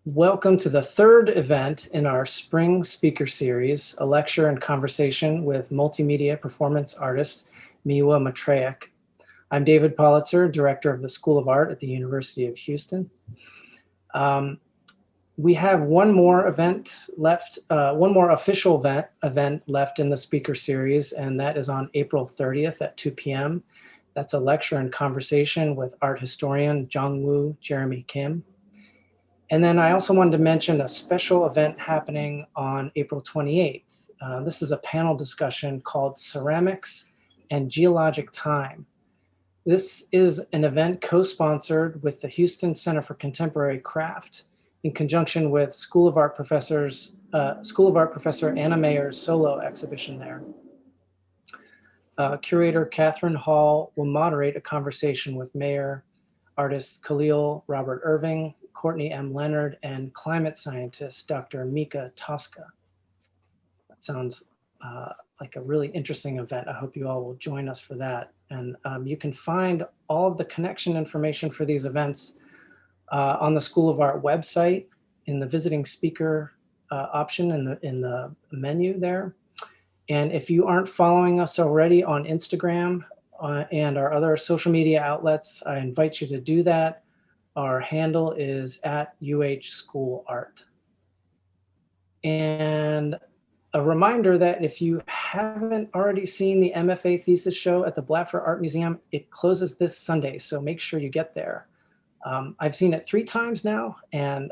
Welcome to the third event in our spring speaker series, a lecture and conversation with multimedia performance artist Miwa Matreyek. I'm David Politzer, director of the School of Art at the University of Houston. We have one more event left, one more official event left in the speaker series, and that is on April 30th at 2 p.m. That's a lecture and conversation with art historian Jongwoo Jeremy Kim. And then I also wanted to mention a special event happening on April 28th. This is a panel discussion called Ceramics and Geologic Time. This is an event co-sponsored with the Houston Center for Contemporary Craft in conjunction with School of Art professor Anna Mayer's solo exhibition there. Curator Catherine Hall will moderate a conversation with Mayer, artists Khalil Robert Irving, Courtney M. Leonard, and climate scientist Dr. Mika Tosca. That sounds like a really interesting event. I hope you all will join us for that. And you can find all of the connection information for these events on the School of Art website in the visiting speaker option in the menu there. And if you aren't following us already on Instagram and our other social media outlets, I invite you to do that. Our handle is @UHSchoolArt. And a reminder that if you haven't already seen the MFA thesis show at the Blaffer Art Museum, it closes this Sunday, so make sure you get there. I've seen it 3 times now, and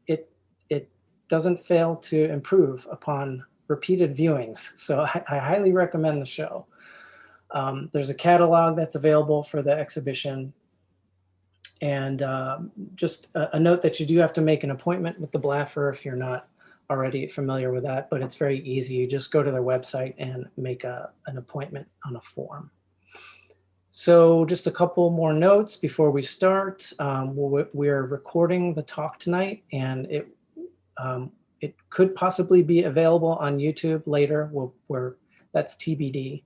it doesn't fail to improve upon repeated viewings, so I highly recommend the show. There's a catalog that's available for the exhibition. And just a note that you do have to make an appointment with the Blaffer if you're not already familiar with that, but it's very easy. You just go to their website and make an appointment on a form. So just a couple more notes before we start. We're recording the talk tonight, and it could possibly be available on YouTube later. That's TBD.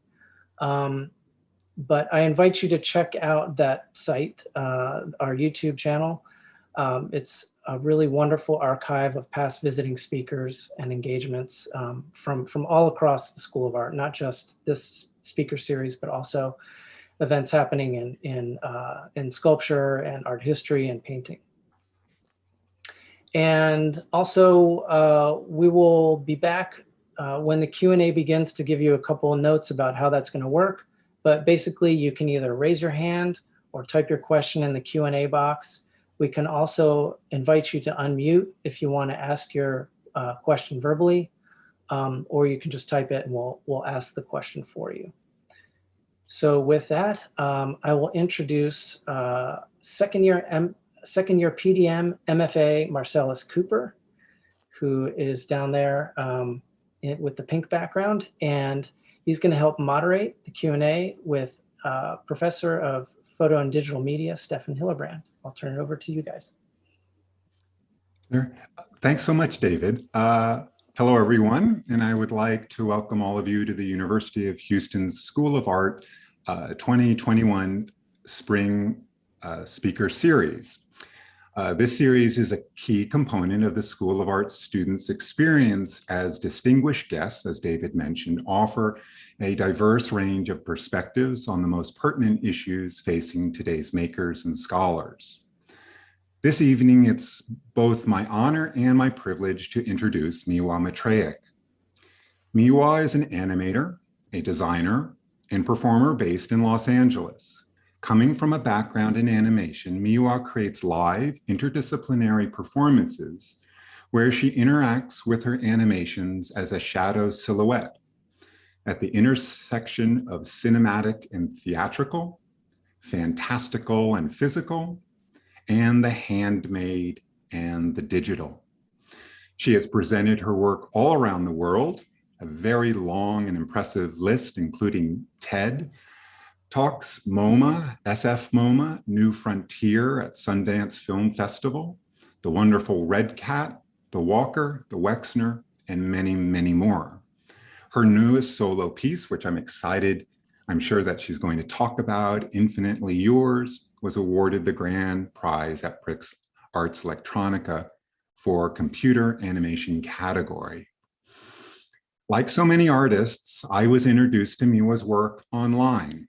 But I invite you to check out that site, our YouTube channel. It's a really wonderful archive of past visiting speakers and engagements from all across the School of Art, not just this speaker series, but also events happening in sculpture and art history and painting. And also, we will be back when the Q&A begins to give you a couple of notes about how that's going to work. But basically, you can either raise your hand or type your question in the Q&A box. We can also invite you to unmute if you want to ask your question verbally, or you can just type it and we'll ask the question for you. So with that, I will introduce second year PDM MFA Marcellus Cooper, who is down there with the pink background, and he's going to help moderate the Q&A with Professor of Photo and Digital Media, Stefan Hillebrand. I'll turn it over to you guys. Thanks so much, David. Hello, everyone. And I would like to welcome all of you to the University of Houston's School of Art 2021 Spring Speaker Series. This series is a key component of the School of Art students' experience as distinguished guests, as David mentioned, offer a diverse range of perspectives on the most pertinent issues facing today's makers and scholars. This evening, it's both my honor and my privilege to introduce Miwa Matreyek. Miwa is an animator, a designer, and performer based in Los Angeles. Coming from a background in animation, Miwa creates live, interdisciplinary performances where she interacts with her animations as a shadow silhouette at the intersection of cinematic and theatrical, fantastical and physical, and the handmade and the digital. She has presented her work all around the world, a very long and impressive list, including TED Talks, MOMA, SF MOMA, New Frontier at Sundance Film Festival, The Wonderful Red Cat, The Walker, The Wexner, and many, many more. Her newest solo piece, which I'm sure that she's going to talk about, Infinitely Yours, was awarded the grand prize at Brix Arts Electronica for computer animation category. Like so many artists, I was introduced to Miwa's work online.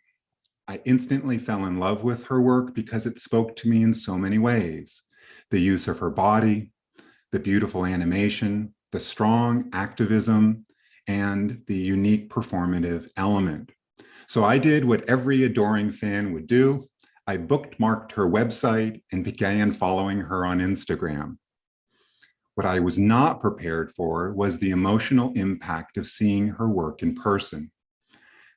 I instantly fell in love with her work because it spoke to me in so many ways. The use of her body, the beautiful animation, the strong activism, and the unique performative element. So I did what every adoring fan would do. I bookmarked her website and began following her on Instagram. What I was not prepared for was the emotional impact of seeing her work in person.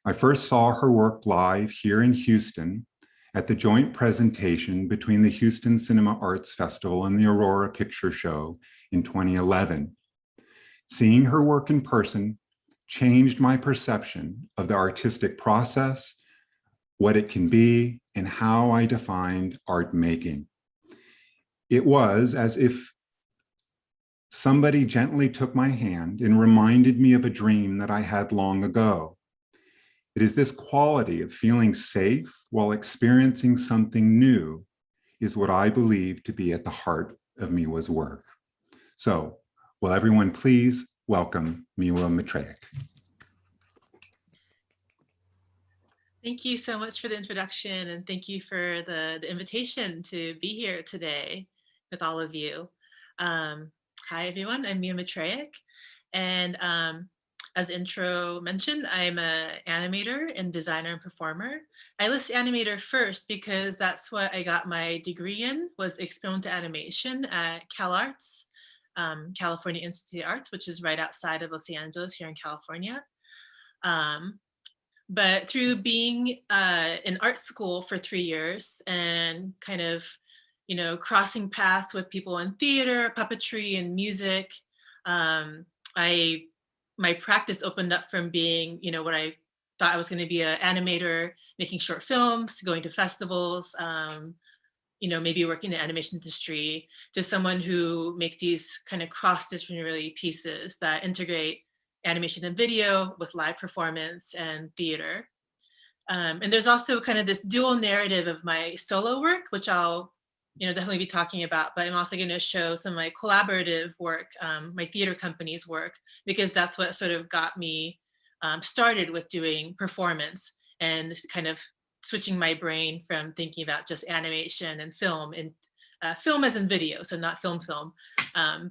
I first saw her work live here in Houston at the joint presentation between the Houston Cinema Arts Festival and the Aurora Picture Show in 2011. Seeing her work in person changed my perception of the artistic process, what it can be, and how I defined art making. It was as if somebody gently took my hand and reminded me of a dream that I had long ago. It is this quality of feeling safe while experiencing something new is what I believe to be at the heart of Miwa's work. So, will everyone please welcome Miwa Matreyek. Thank you so much for the introduction, and thank you for the invitation to be here today with all of you. Hi, everyone. I'm Miwa Matreyek, and as intro mentioned, I'm an animator and designer and performer. I list animator first because that's what I got my degree in, was experimental animation at CalArts, California Institute of Arts, which is right outside of Los Angeles here in California. But through being in art school for 3 years and kind of, crossing paths with people in theater, puppetry, and music, my practice opened up from being, what I thought I was going to be an animator, making short films, going to festivals, maybe working in the animation industry, to someone who makes these kind of cross-disciplinary pieces that integrate animation and video with live performance and theater. And there's also kind of this dual narrative of my solo work, which I'll definitely be talking about, but I'm also going to show some of my collaborative work, my theater company's work, because that's what sort of got me started with doing performance and kind of switching my brain from thinking about just animation and film, and film as in video, so not film,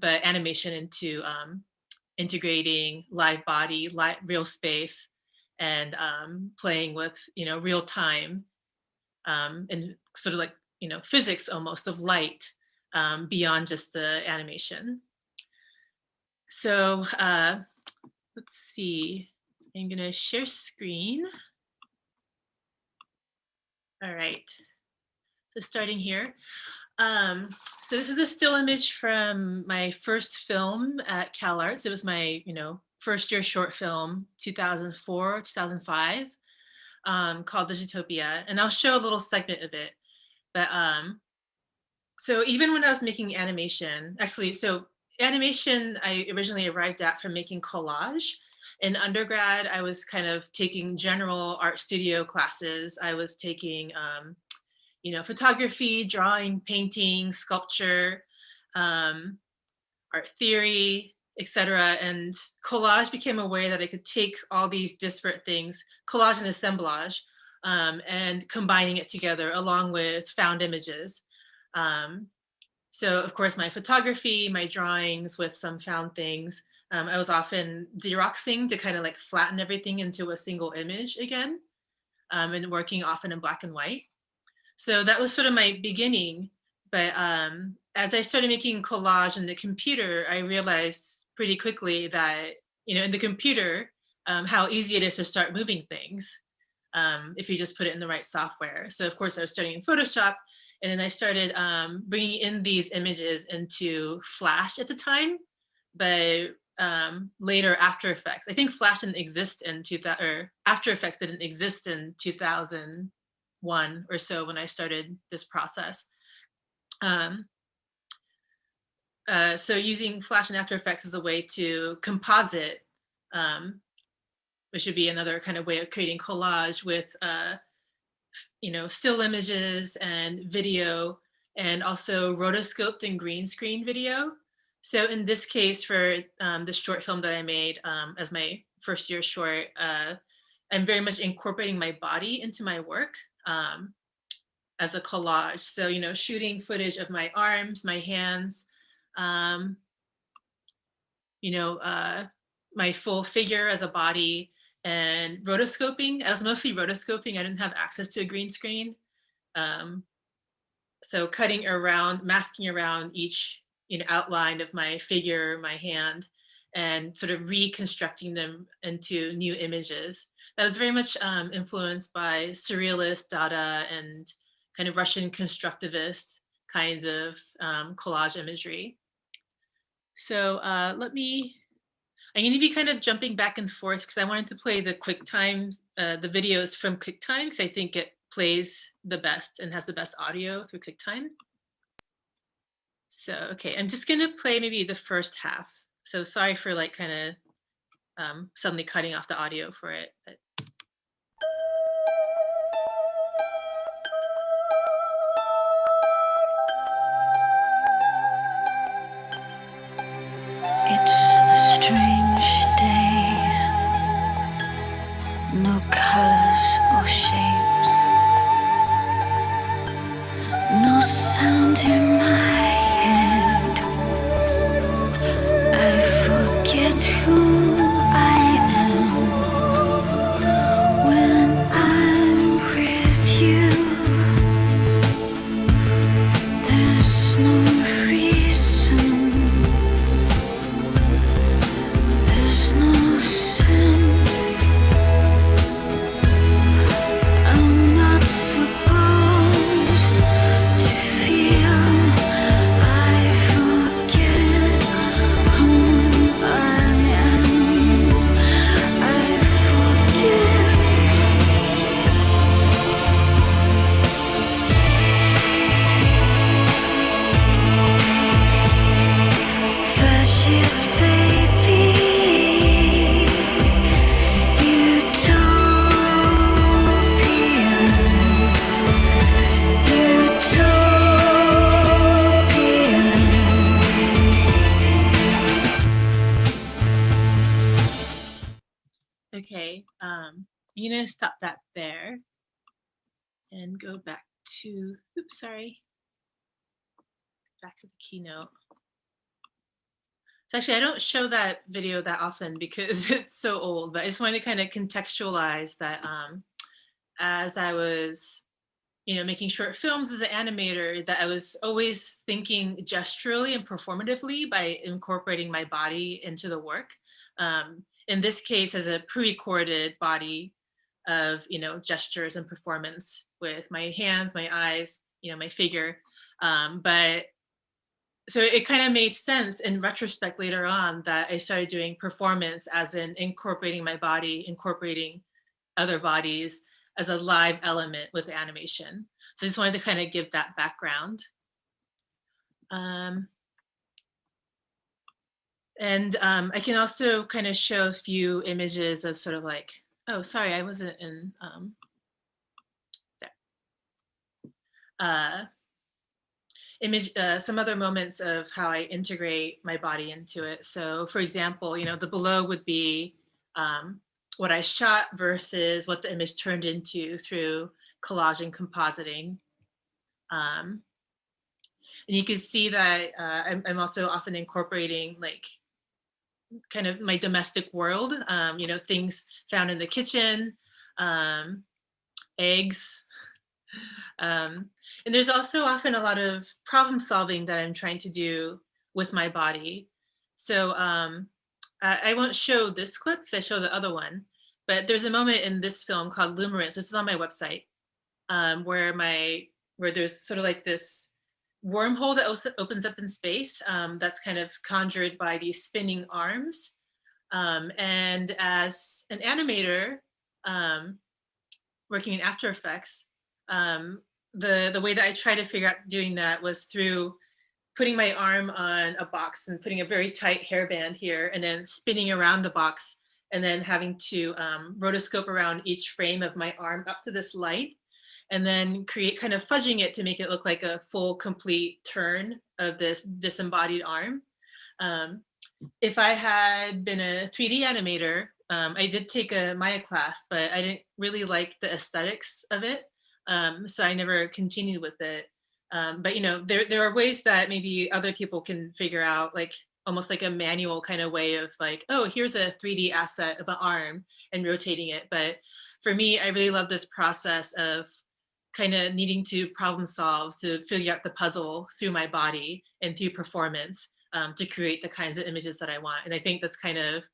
but animation into integrating live body, real space, and playing with real time, and sort of like physics almost of light, beyond just the animation. So let's see, I'm gonna share screen. All right, so starting here. So this is a still image from my first film at CalArts. It was my, first year short film, 2004, 2005, called Digitopia. And I'll show a little segment of it. But so even when I was making animation, animation I originally arrived at from making collage. In undergrad, I was kind of taking general art studio classes. I was taking photography, drawing, painting, sculpture, art theory, etc. And collage became a way that I could take all these disparate things, collage and assemblage, and combining it together along with found images. So of course, my photography, my drawings with some found things, I was often Xeroxing to kind of like flatten everything into a single image again, and working often in black and white. So that was sort of my beginning. But as I started making collage in the computer, I realized pretty quickly that, in the computer, how easy it is to start moving things if you just put it in the right software. So of course I was starting in Photoshop, and then I started bringing in these images into Flash at the time, but later After Effects. I think Flash didn't exist in 2000, or After Effects didn't exist in 2001 or so when I started this process. So using Flash and After Effects as a way to composite, which would be another kind of way of creating collage with, still images and video, and also rotoscoped and green screen video. So in this case, for the short film that I made as my first year short, I'm very much incorporating my body into my work as a collage. So, you know, shooting footage of my arms, my hands, you know, my full figure as a body, and rotoscoping. I was mostly rotoscoping. I didn't have access to a green screen. So cutting around, masking around each, you know, outline of my figure, my hand, and sort of reconstructing them into new images. That was very much influenced by surrealist, Dada, and kind of Russian constructivist kinds of collage imagery. So I'm going to be kind of jumping back and forth because I wanted to play the QuickTime, the videos from QuickTime, because I think it plays the best and has the best audio through QuickTime. So, okay, I'm just going to play maybe the first half. So sorry for like kind of suddenly cutting off the audio for it. But. It's a strange day, no colors or shapes, no sound in my head. I forget who I am when I'm with you. There's no reason. There's no sense. I'm not supposed to feel. I forget who I am. I forget. Fascist baby. Okay, I'm going to stop that there and go back to, oops, sorry, back to the keynote. So actually, I don't show that video that often because it's so old, but I just wanted to kind of contextualize that as I was, you know, making short films as an animator, that I was always thinking gesturally and performatively by incorporating my body into the work. In this case, as a pre-recorded body of, you know, gestures and performance with my hands, my eyes, you know, my figure. But so it kind of made sense in retrospect later on that I started doing performance as in incorporating my body, incorporating other bodies as a live element with animation. So I just wanted to kind of give that background. And I can also kind of show a few images of sort of like, oh, sorry, I wasn't in there. Some other moments of how I integrate my body into it. So for example, you know, the below would be what I shot versus what the image turned into through collage and compositing. And you can see that I'm also often incorporating like kind of my domestic world, you know, things found in the kitchen, eggs. And there's also often a lot of problem solving that I'm trying to do with my body. So I won't show this clip because I show the other one, but there's a moment in this film called Lumerance, this is on my website, where there's sort of like this wormhole that also opens up in space that's kind of conjured by these spinning arms. And as an animator working in After Effects, the way that I tried to figure out doing that was through putting my arm on a box and putting a very tight hairband here and then spinning around the box and then having to rotoscope around each frame of my arm up to this light. and then create kind of fudging it to make it look like a full complete turn of this disembodied arm. If I had been a 3D animator, I did take a Maya class, but I didn't really like the aesthetics of it. So I never continued with it. But you know, there are ways that maybe other people can figure out, like almost like a manual kind of way of like, oh, here's a 3D asset of an arm and rotating it. But for me, I really love this process of kind of needing to problem solve, to figure out the puzzle through my body and through performance, to create the kinds of images that I want. And I think that's kind of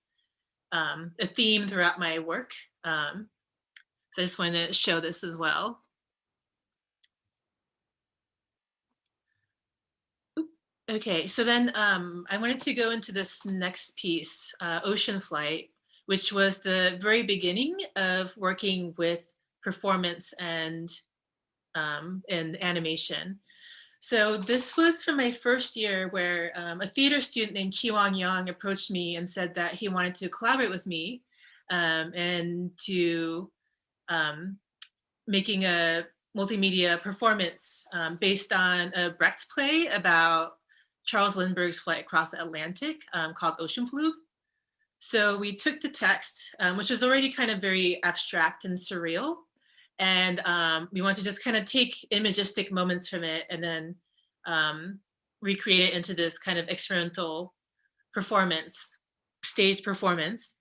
a theme throughout my work. So I just wanted to show this as well. Okay, so then I wanted to go into this next piece, Ocean Flight, which was the very beginning of working with performance and animation. So this was from my first year, where a theater student named Chi-Wang Yang approached me and said that he wanted to collaborate with me and to making a multimedia performance based on a Brecht play about Charles Lindbergh's flight across the Atlantic called Oceanflug. So we took the text, which was already kind of very abstract and surreal, and we wanted to just kind of take imagistic moments from it and then recreate it into this kind of experimental performance, staged performance.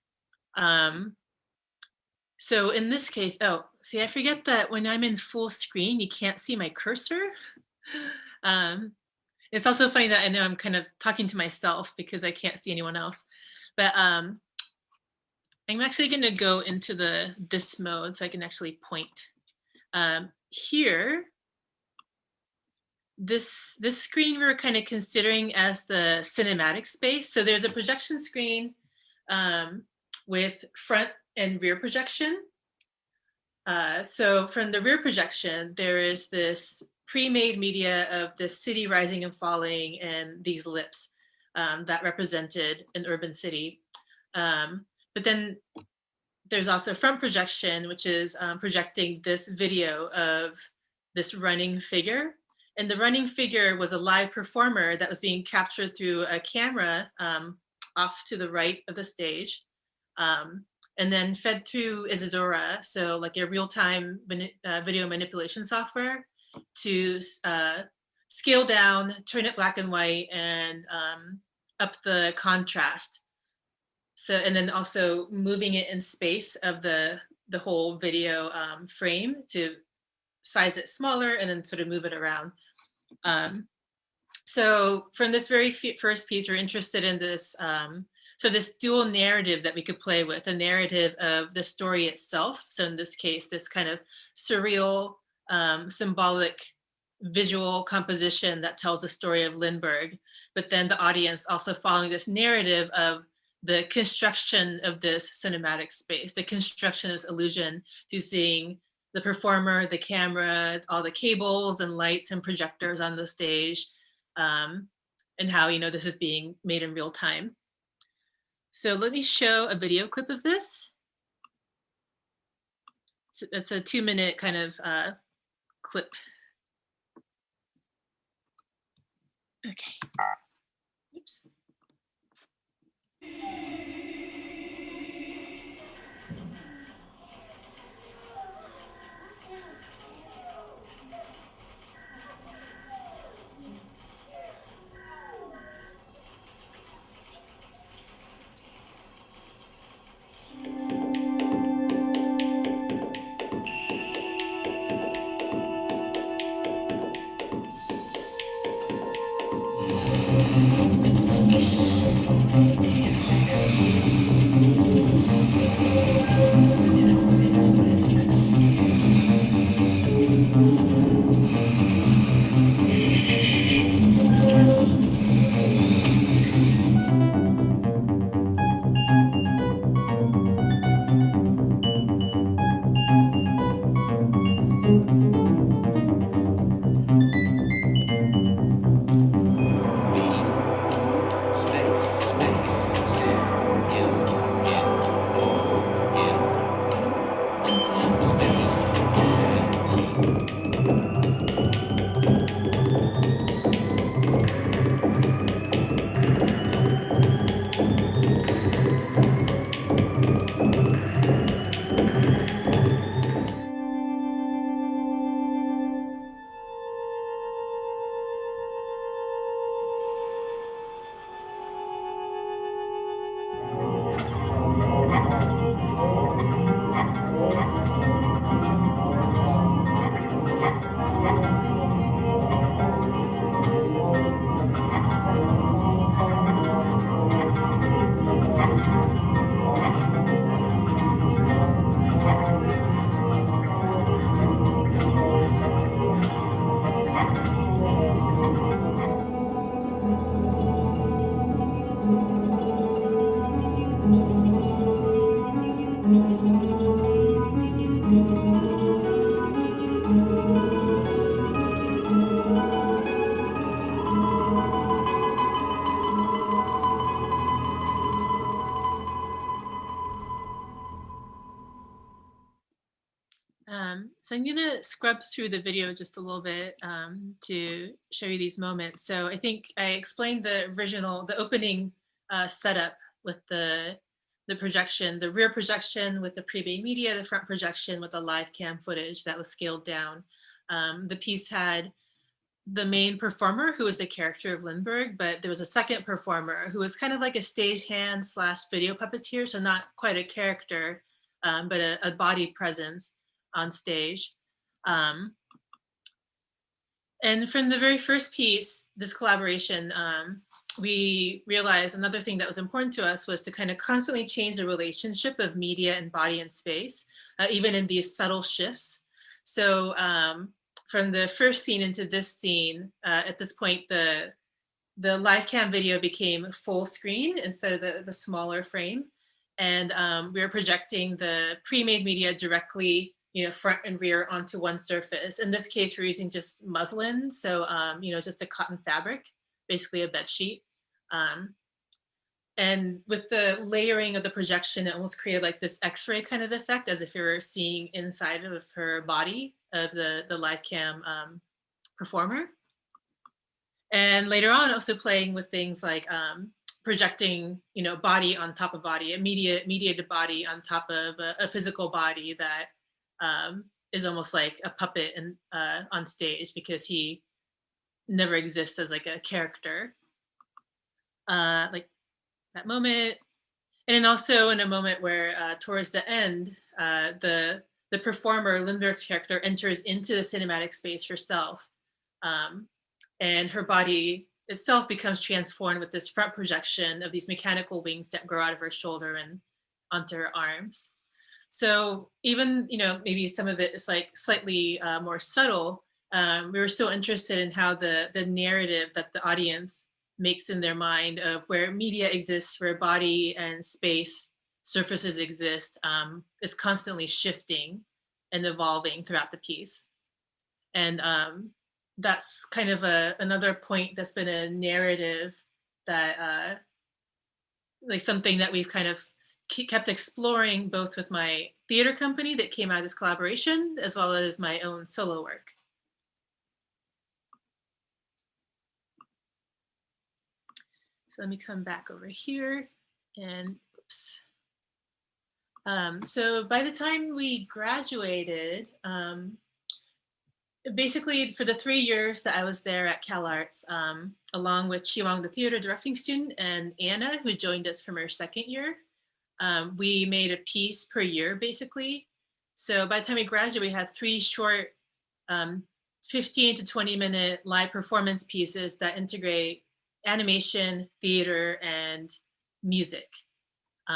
So in this case, oh, see, I forget that when I'm in full screen, you can't see my cursor. It's also funny that I know I'm kind of talking to myself because I can't see anyone else. But I'm actually going to go into this mode so I can actually point. Here, this screen we're kind of considering as the cinematic space. So there's a projection screen with front and rear projection. So from the rear projection, there is this pre-made media of the city rising and falling and these lips that represented an urban city. But then there's also front projection, which is projecting this video of this running figure. And the running figure was a live performer that was being captured through a camera off to the right of the stage. And then fed through Isadora, so like a real-time video manipulation software, to scale down, turn it black and white, and up the contrast. So, and then also moving it in space of the whole video frame to size it smaller and then sort of move it around. So from this very first piece, we're interested in this, so this dual narrative that we could play with, the narrative of the story itself. So in this case, this kind of surreal, symbolic visual composition that tells the story of Lindbergh, but then the audience also following this narrative of the construction of this cinematic space, the constructionist illusion to seeing the performer, the camera, all the cables and lights and projectors on the stage, and how, you know, this is being made in real time. So let me show a video clip of this. It's a 2-minute kind of clip. Okay. Oops. Space, So I'm gonna scrub through the video just a little bit to show you these moments. So I think I explained the opening setup with the projection, the rear projection with the pre-made media, the front projection with the live cam footage that was scaled down. The piece had the main performer who was the character of Lindbergh, but there was a second performer who was kind of like a stagehand / video puppeteer, so not quite a character, but a body presence on stage. And from the very first piece, this collaboration, we realized another thing that was important to us was to kind of constantly change the relationship of media and body and space, even in these subtle shifts. So from the first scene into this scene, at this point, the live cam video became full screen instead of the smaller frame. And we were projecting the pre-made media directly, front and rear onto one surface. In this case, we're using just muslin. So, just a cotton fabric, basically a bed sheet. And with the layering of the projection, it almost created like this X-ray kind of effect, as if you were seeing inside of her body of the live cam performer. And later on, also playing with things like projecting, body on top of body, a mediated body on top of a physical body that is almost like a puppet on stage, because he never exists as like a character. Like that moment. And then also in a moment where towards the end, the performer, Lindbergh's character, enters into the cinematic space herself. And her body itself becomes transformed with this front projection of these mechanical wings that grow out of her shoulder and onto her arms. So even, maybe some of it is like slightly more subtle, we were still interested in how the narrative that the audience makes in their mind of where media exists, where body and space surfaces exist, is constantly shifting and evolving throughout the piece. And that's kind of another point that's been a narrative that, like something that we've kind of kept exploring, both with my theater company that came out of this collaboration, as well as my own solo work. So let me come back over here and oops. So by the time we graduated, basically for the 3 years that I was there at CalArts, along with Chiwang, the theater directing student, and Anna, who joined us from her second year, we made a piece per year, basically. So by the time we graduated, we had 3 short 15 to 20 minute live performance pieces that integrate animation, theater, and music. So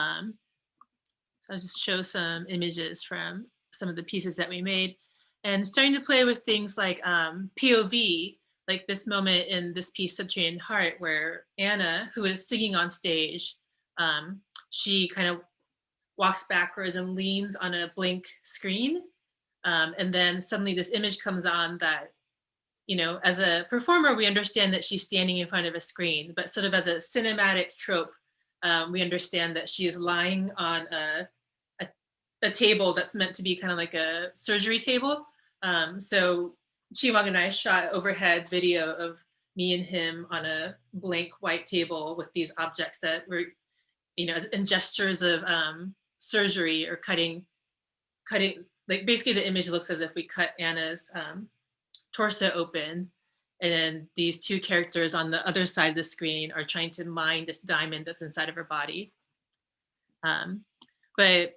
I'll just show some images from some of the pieces that we made, and starting to play with things like POV, like this moment in this piece, Subterranean Heart, where Anna, who is singing on stage, she kind of walks backwards and leans on a blank screen. And then suddenly this image comes on that, as a performer, we understand that she's standing in front of a screen, but sort of as a cinematic trope, we understand that she is lying on a table that's meant to be kind of like a surgery table. So Chiwang and I shot overhead video of me and him on a blank white table with these objects that were, in gestures of surgery or cutting, like basically the image looks as if we cut Anna's torso open, and then these 2 characters on the other side of the screen are trying to mine this diamond that's inside of her body. But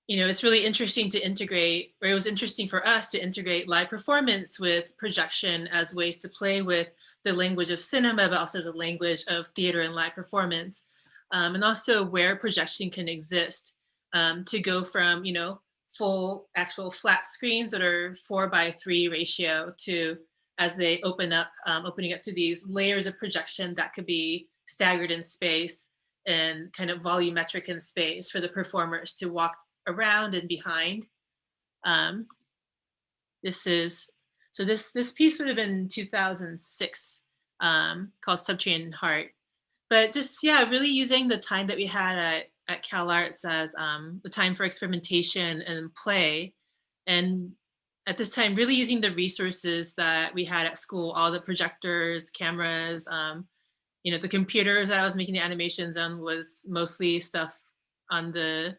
it's really interesting to integrate, or it was interesting for us to integrate live performance with projection as ways to play with the language of cinema, but also the language of theater and live performance, and also where projection can exist, to go from, full actual flat screens that are 4:3 ratio to, as they opening up to these layers of projection that could be staggered in space and kind of volumetric in space for the performers to walk around and behind. This piece would have been 2006, called Subterranean Heart. But just, really using the time that we had at CalArts as the time for experimentation and play, and at this time, really using the resources that we had at school, all the projectors, cameras, the computers that I was making the animations on was mostly stuff on the,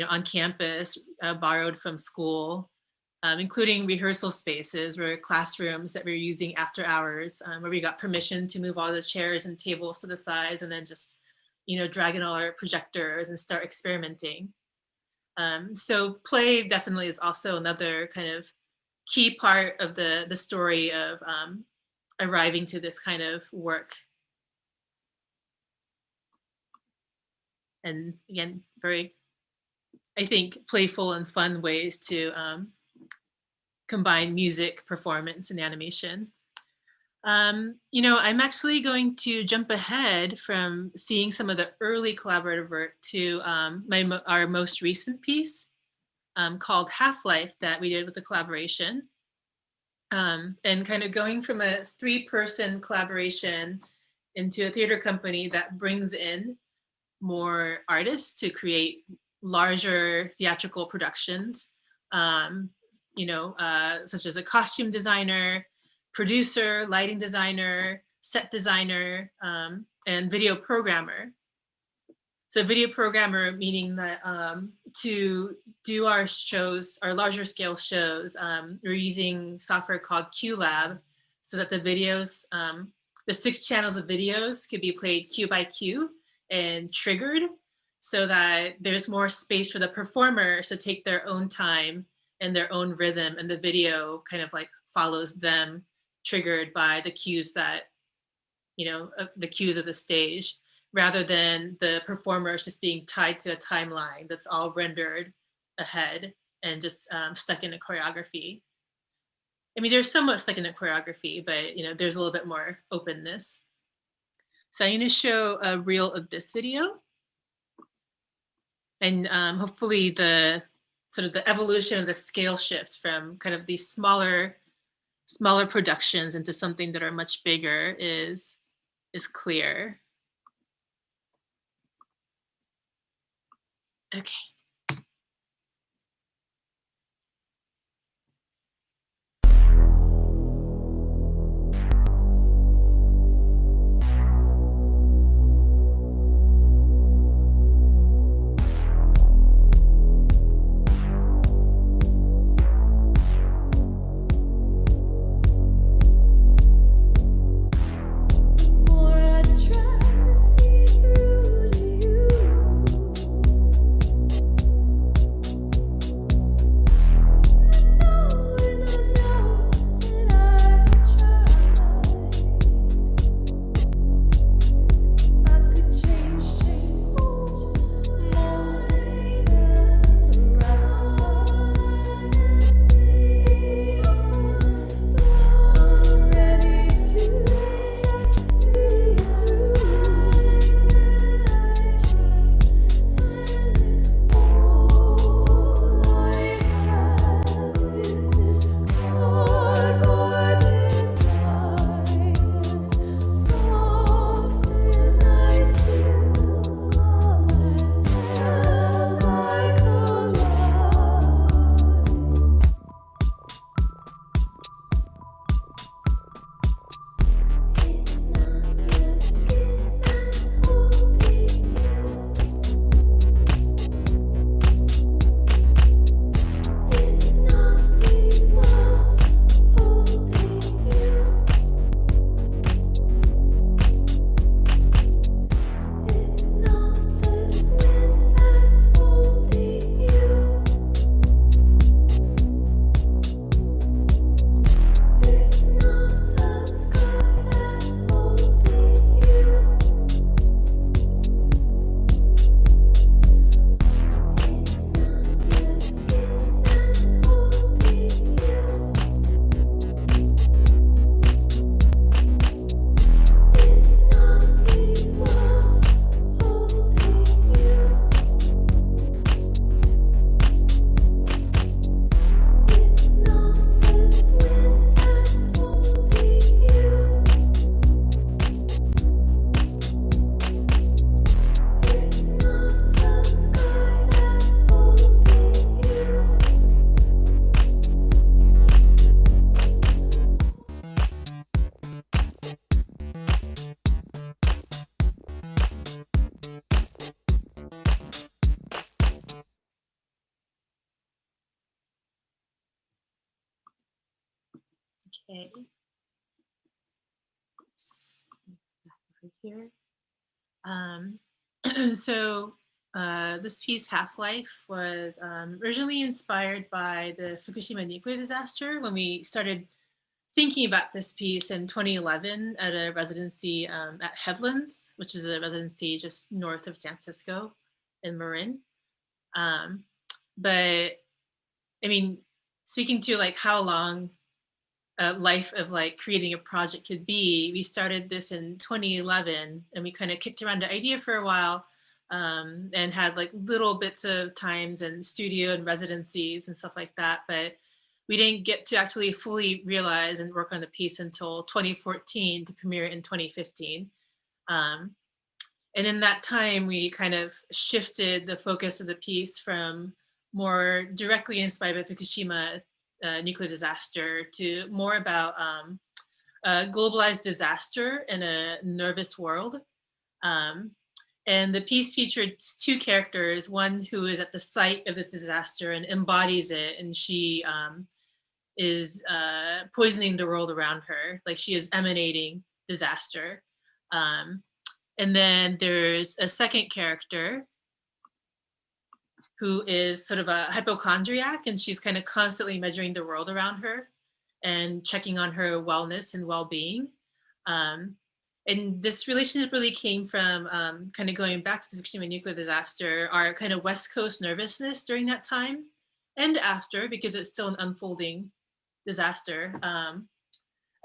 on campus, borrowed from school, including rehearsal spaces or classrooms that we were using after hours, where we got permission to move all the chairs and tables to the sides and then just, drag in all our projectors and start experimenting. So play definitely is also another kind of key part of the story of arriving to this kind of work. And again, very, I think, playful and fun ways to combine music, performance, and animation. I'm actually going to jump ahead from seeing some of the early collaborative work to our most recent piece called Half-Life that we did with the collaboration. And kind of going from a 3-person collaboration into a theater company that brings in more artists to create larger theatrical productions, such as a costume designer, producer, lighting designer, set designer, and video programmer. So video programmer meaning that to do our shows, our larger scale shows, we're using software called QLab so that the videos, the 6 channels of videos could be played cue by cue and triggered so that there's more space for the performers to take their own time and their own rhythm, and the video kind of like follows them, triggered by the cues that, the cues of the stage, rather than the performers just being tied to a timeline that's all rendered ahead and just stuck in a choreography. I mean, there's somewhat stuck in a choreography, but there's a little bit more openness. So I'm going to show a reel of this video, and hopefully the sort of the evolution of the scale shift from kind of these smaller productions into something that are much bigger is clear. Okay. Okay. Oops. Back over here. So this piece, Half-Life, was originally inspired by the Fukushima nuclear disaster when we started thinking about this piece in 2011 at a residency at Headlands, which is a residency just north of San Francisco in Marin. But I mean, speaking to like how long a life of like creating a project could be, we started this in 2011 and we kind of kicked around the idea for a while and had like little bits of times and studio and residencies and stuff like that. But we didn't get to actually fully realize and work on the piece until 2014 to premiere in 2015. And in that time, we kind of shifted the focus of the piece from more directly inspired by Fukushima nuclear disaster to more about a globalized disaster in a nervous world. And the piece featured two characters, one who is at the site of the disaster and embodies it, and she is poisoning the world around her, like she is emanating disaster. And then there's a second character who is sort of a hypochondriac, and she's kind of constantly measuring the world around her and checking on her wellness and well-being. And this relationship really came from kind of going back to the Fukushima nuclear disaster, our kind of West Coast nervousness during that time and after, because it's still an unfolding disaster. I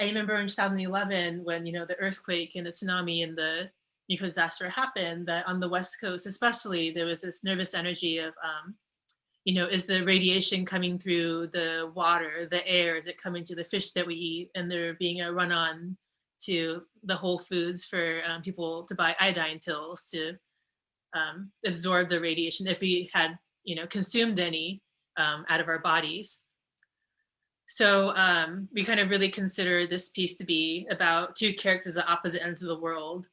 remember in 2011 when, you know, the earthquake and the tsunami and the nuclear disaster happened, that on the West Coast especially, there was this nervous energy of, you know, is the radiation coming through the water, the air, is it coming to the fish that we eat? And there being a run on to the Whole Foods for people to buy iodine pills to absorb the radiation if we had, you know, consumed any out of our bodies. So we kind of really consider this piece to be about two characters at opposite ends of the world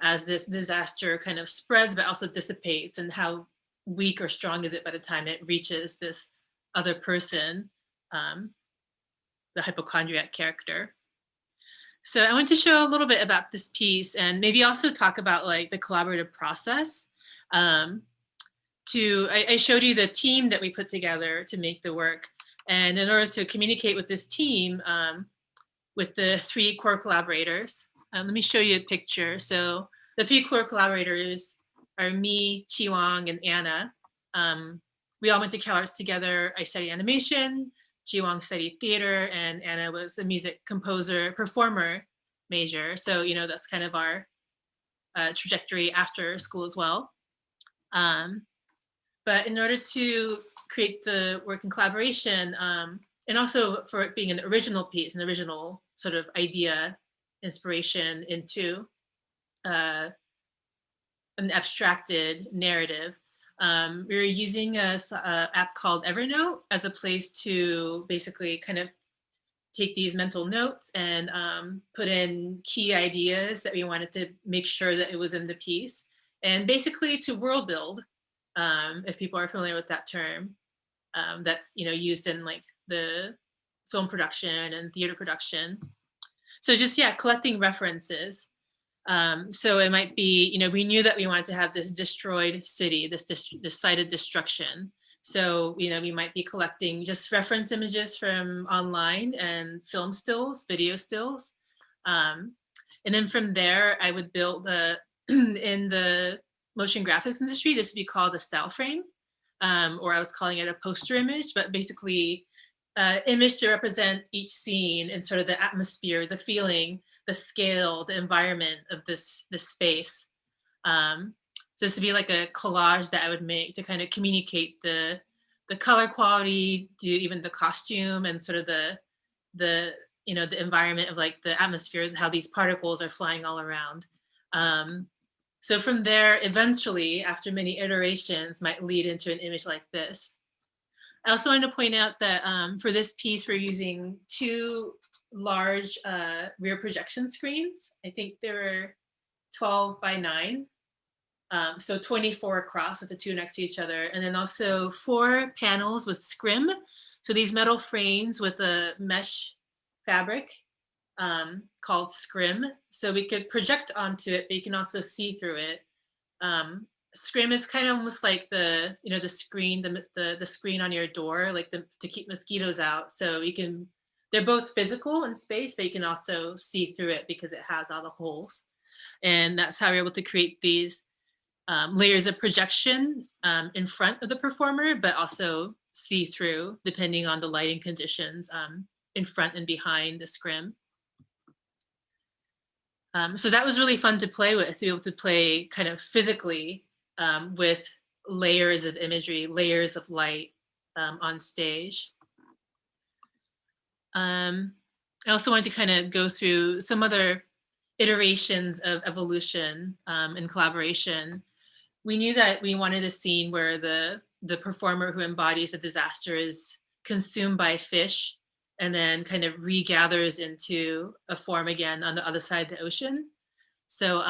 as this disaster kind of spreads but also dissipates, and how weak or strong is it by the time it reaches this other person, the hypochondriac character. So I want to show a little bit about this piece and maybe also talk about like the collaborative process. I showed you the team that we put together to make the work. And in order to communicate with this team, with the three core collaborators, let me show you a picture. So the three core collaborators are me, Chi-Wang, and Anna. We all went to CalArts together. I studied animation, Chi-Wang studied theater, and Anna was a music composer, performer major. So, you know, that's kind of our trajectory after school as well. But in order to create the work in collaboration, and also for it being an original piece, an original sort of idea, inspiration into an abstracted narrative, we were using a app called Evernote as a place to basically kind of take these mental notes and put in key ideas that we wanted to make sure that it was in the piece, and basically to world build, if people are familiar with that term, that's, you know, used in like the film production and theater production. So just, yeah, collecting references. So it might be, you know, we knew that we wanted to have this destroyed city, this site of destruction. So, you know, we might be collecting just reference images from online and film stills, video stills. And then from there, I would build in the motion graphics industry, this would be called a style frame, or I was calling it a poster image, but basically image to represent each scene and sort of the atmosphere, the feeling, the scale, the environment of this space. So this would be like a collage that I would make to kind of communicate the color quality, to even the costume and sort of the you know, the environment of like the atmosphere, how these particles are flying all around. So from there, eventually, after many iterations, might lead into an image like this. I also want to point out that for this piece, we're using two large rear projection screens. I think they were 12 by 9. So 24 across with the two next to each other. And then also 4 panels with scrim. So these metal frames with a mesh fabric called scrim. So we could project onto it, but you can also see through it. Scrim is kind of almost like the, you know, the screen, the screen on your door, like to keep mosquitoes out. So you can, they're both physical in space, but you can also see through it because it has all the holes. And that's how we're able to create these layers of projection in front of the performer, but also see through depending on the lighting conditions in front and behind the scrim. So that was really fun to play with, to be able to play kind of physically with layers of imagery, layers of light on stage. I also wanted to kind of go through some other iterations of evolution and collaboration. We knew that we wanted a scene where the performer who embodies a disaster is consumed by fish and then kind of regathers into a form again on the other side of the ocean. So,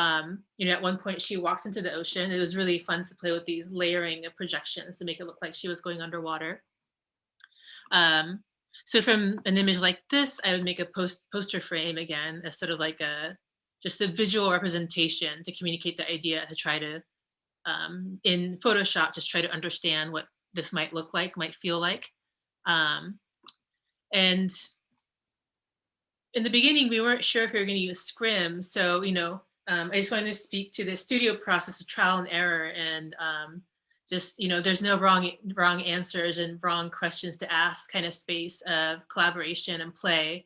you know, at one point she walks into the ocean. It was really fun to play with these layering of projections to make it look like she was going underwater. So from an image like this, I would make a poster frame again as sort of like just a visual representation to communicate the idea, to try to, in Photoshop, just try to understand what this might look like, might feel like. And in the beginning, we weren't sure if we were going to use scrim. So, you know, I just wanted to speak to the studio process of trial and error, and just, you know, there's no wrong answers and wrong questions to ask kind of space of collaboration and play.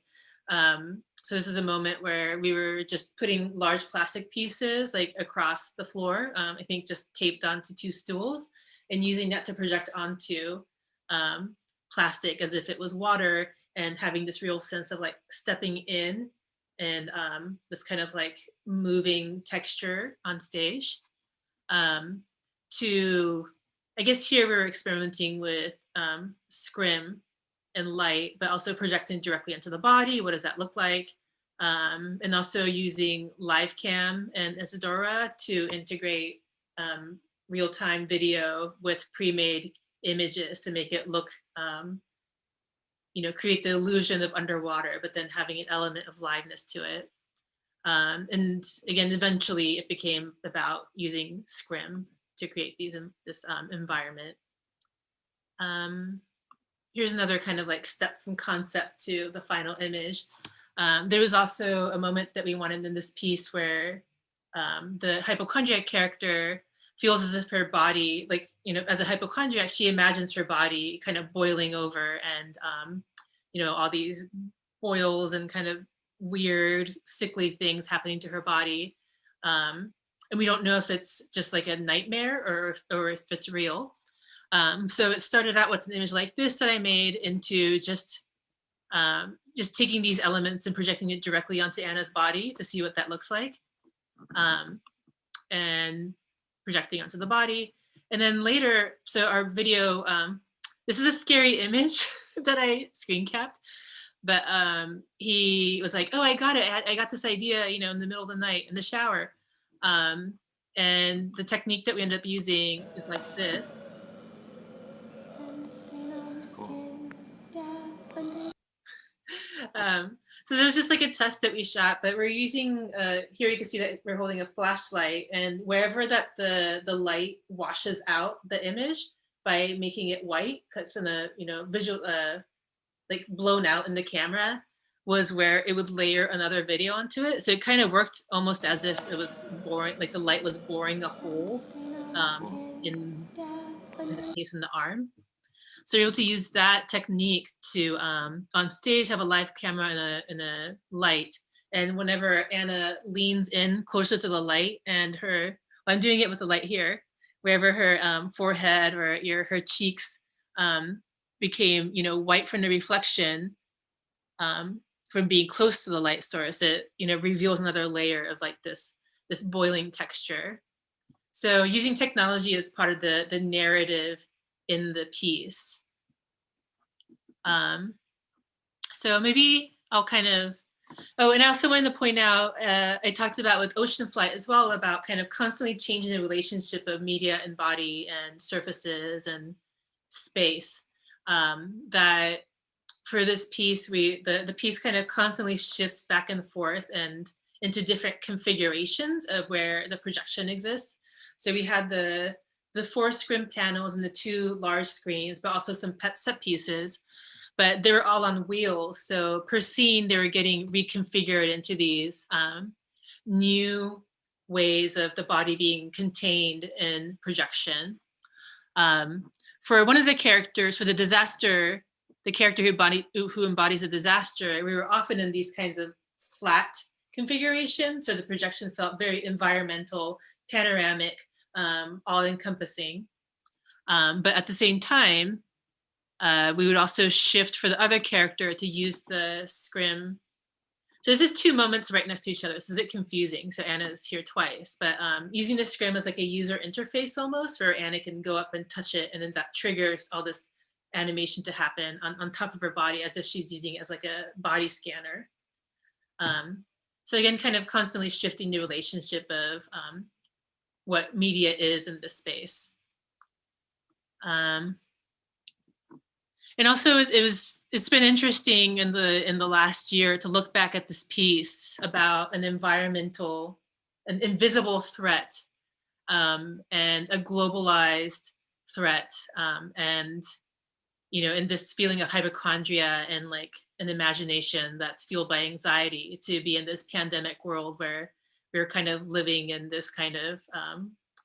So this is a moment where we were just putting large plastic pieces like across the floor, I think just taped onto 2 stools, and using that to project onto plastic as if it was water, and having this real sense of like stepping in and this kind of like moving texture on stage. I guess here we're experimenting with scrim and light, but also projecting directly into the body. What does that look like? And also using live cam and Isadora to integrate real-time video with pre-made images to make it look, you know, create the illusion of underwater, but then having an element of liveness to it. And again, eventually it became about using scrim to create this environment. Here's another kind of like step from concept to the final image. There was also a moment that we wanted in this piece where the hypochondriac character feels as if her body, like, you know, as a hypochondriac, she imagines her body kind of boiling over, and, you know, all these boils and kind of weird, sickly things happening to her body. And we don't know if it's just like a nightmare or if it's real. So it started out with an image like this that I made into just taking these elements and projecting it directly onto Anna's body to see what that looks like. And projecting onto the body. And then later, so our video, this is a scary image that I screen capped, but he was like, oh, I got it. I got this idea, you know, in the middle of the night in the shower. And the technique that we ended up using is like this. So there was just like a test that we shot, but we're using, here you can see that we're holding a flashlight, and wherever that the light washes out the image by making it white, cuts in the, you know, visual, like blown out in the camera, was where it would layer another video onto it. So it kind of worked almost as if it was boring, like the light was boring a hole in this case in the arm. So you're able to use that technique to, on stage, have a live camera and a light. And whenever Anna leans in closer to the light, and well, I'm doing it with the light here, wherever her forehead or her cheeks became, you know, white from the reflection from being close to the light source, it, you know, reveals another layer of like this boiling texture. So using technology as part of the narrative in the piece. So maybe I'll kind of, oh, and I also wanted to point out, I talked about with Ocean Flight as well, about kind of constantly changing the relationship of media and body and surfaces and space, that for this piece, the piece kind of constantly shifts back and forth and into different configurations of where the projection exists. So we had the 4 scrim panels and the 2 large screens, but also some set pieces, but they were all on wheels. So per scene, they were getting reconfigured into these new ways of the body being contained in projection. For one of the characters, for the disaster, the character who embodies a disaster, we were often in these kinds of flat configurations. So the projection felt very environmental, panoramic, all-encompassing. But at the same time, we would also shift for the other character to use the scrim. So this is 2 moments right next to each other. This is a bit confusing. So Anna's here twice, but using the scrim as like a user interface almost, where Anna can go up and touch it, and then that triggers all this animation to happen on top of her body as if she's using it as like a body scanner. So again, kind of constantly shifting the relationship of what media is in this space. And also it's been interesting in the last year to look back at this piece about an invisible threat, and a globalized threat, and in this feeling of hypochondria and like an imagination that's fueled by anxiety, to be in this pandemic world where we're kind of living in this kind of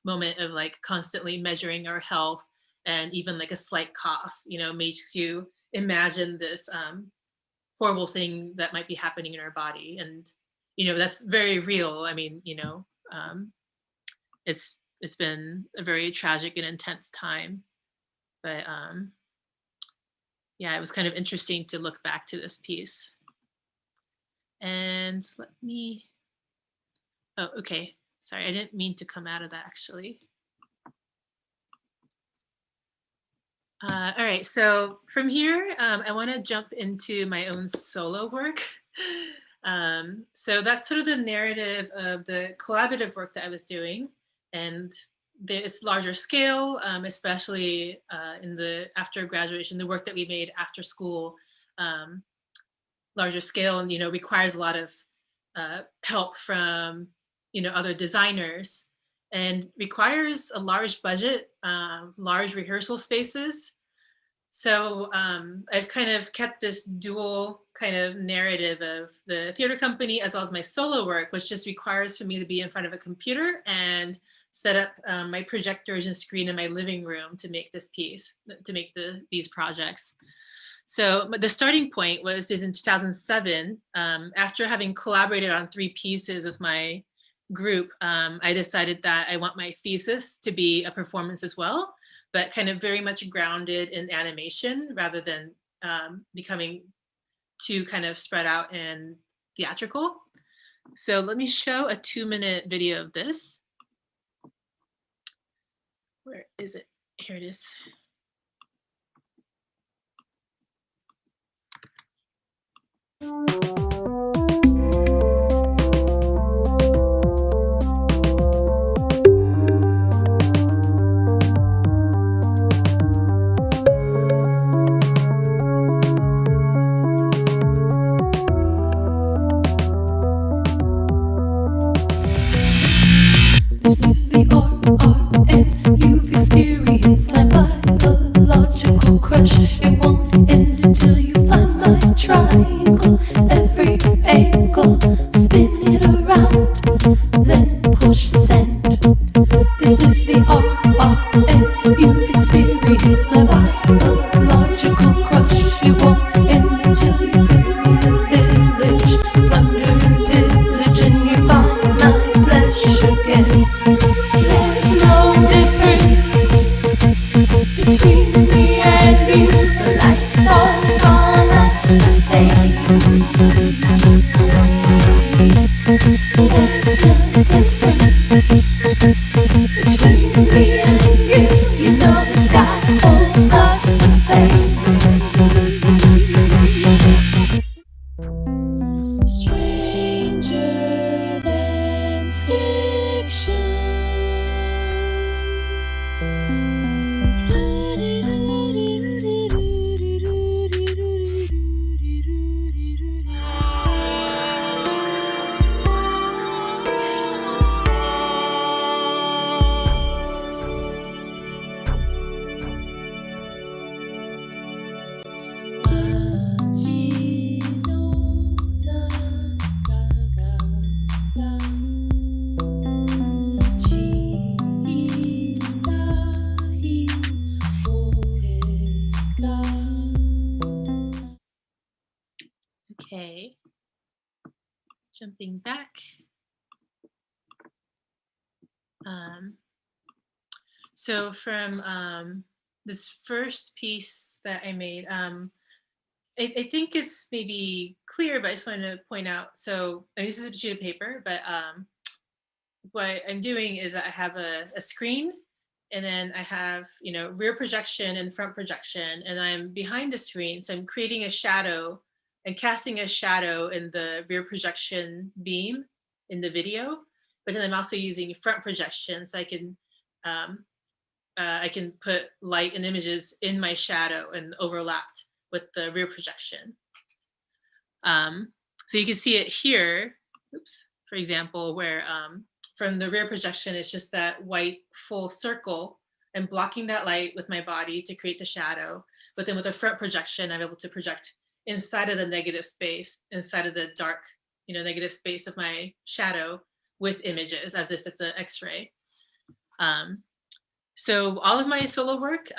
moment of like constantly measuring our health, and even like a slight cough, makes you imagine this horrible thing that might be happening in our body. And, that's very real. I mean, it's been a very tragic and intense time, but yeah, it was kind of interesting to look back to this piece. And oh, okay. Sorry, I didn't mean to come out of that actually. All right, so from here, I want to jump into my own solo work. So that's sort of the narrative of the collaborative work that I was doing, and it's larger scale, especially after graduation, the work that we made after school, larger scale, and requires a lot of help from other designers, and requires a large budget, large rehearsal spaces. So I've kind of kept this dual kind of narrative of the theater company as well as my solo work, which just requires for me to be in front of a computer and set up my projectors and screen in my living room to make this piece, to make these projects. So the starting point was in 2007, after having collaborated on 3 pieces with my group, I decided that I want my thesis to be a performance as well, but kind of very much grounded in animation rather than becoming too kind of spread out and theatrical. So let me show a 2-minute video of this. Where is it? Here it is. This is the RRN. You've experienced my biological crush. It won't end until you find my triangle. Every angle, spin it around, then push send. This is the RRN. You've experienced my biological crush. It won't end until you village, plunder and pillage, and you find my flesh again. There's no difference between me and you. The light falls on us the same. There's no difference between me and you. You know the sky holds us the same. Stranger than fiction. So from this first piece that I made, I think it's maybe clear, but I just wanted to point out. So this is a sheet of paper, but what I'm doing is that I have a screen, and then I have, rear projection and front projection, and I'm behind the screen. So I'm creating a shadow and casting a shadow in the rear projection beam in the video, but then I'm also using front projection, so I can put light and images in my shadow and overlapped with the rear projection. So you can see it here, oops, for example, where from the rear projection, it's just that white full circle. I'm blocking that light with my body to create the shadow. But then with the front projection, I'm able to project inside of the negative space, inside of the dark, negative space of my shadow with images as if it's an X-ray. So all of my solo work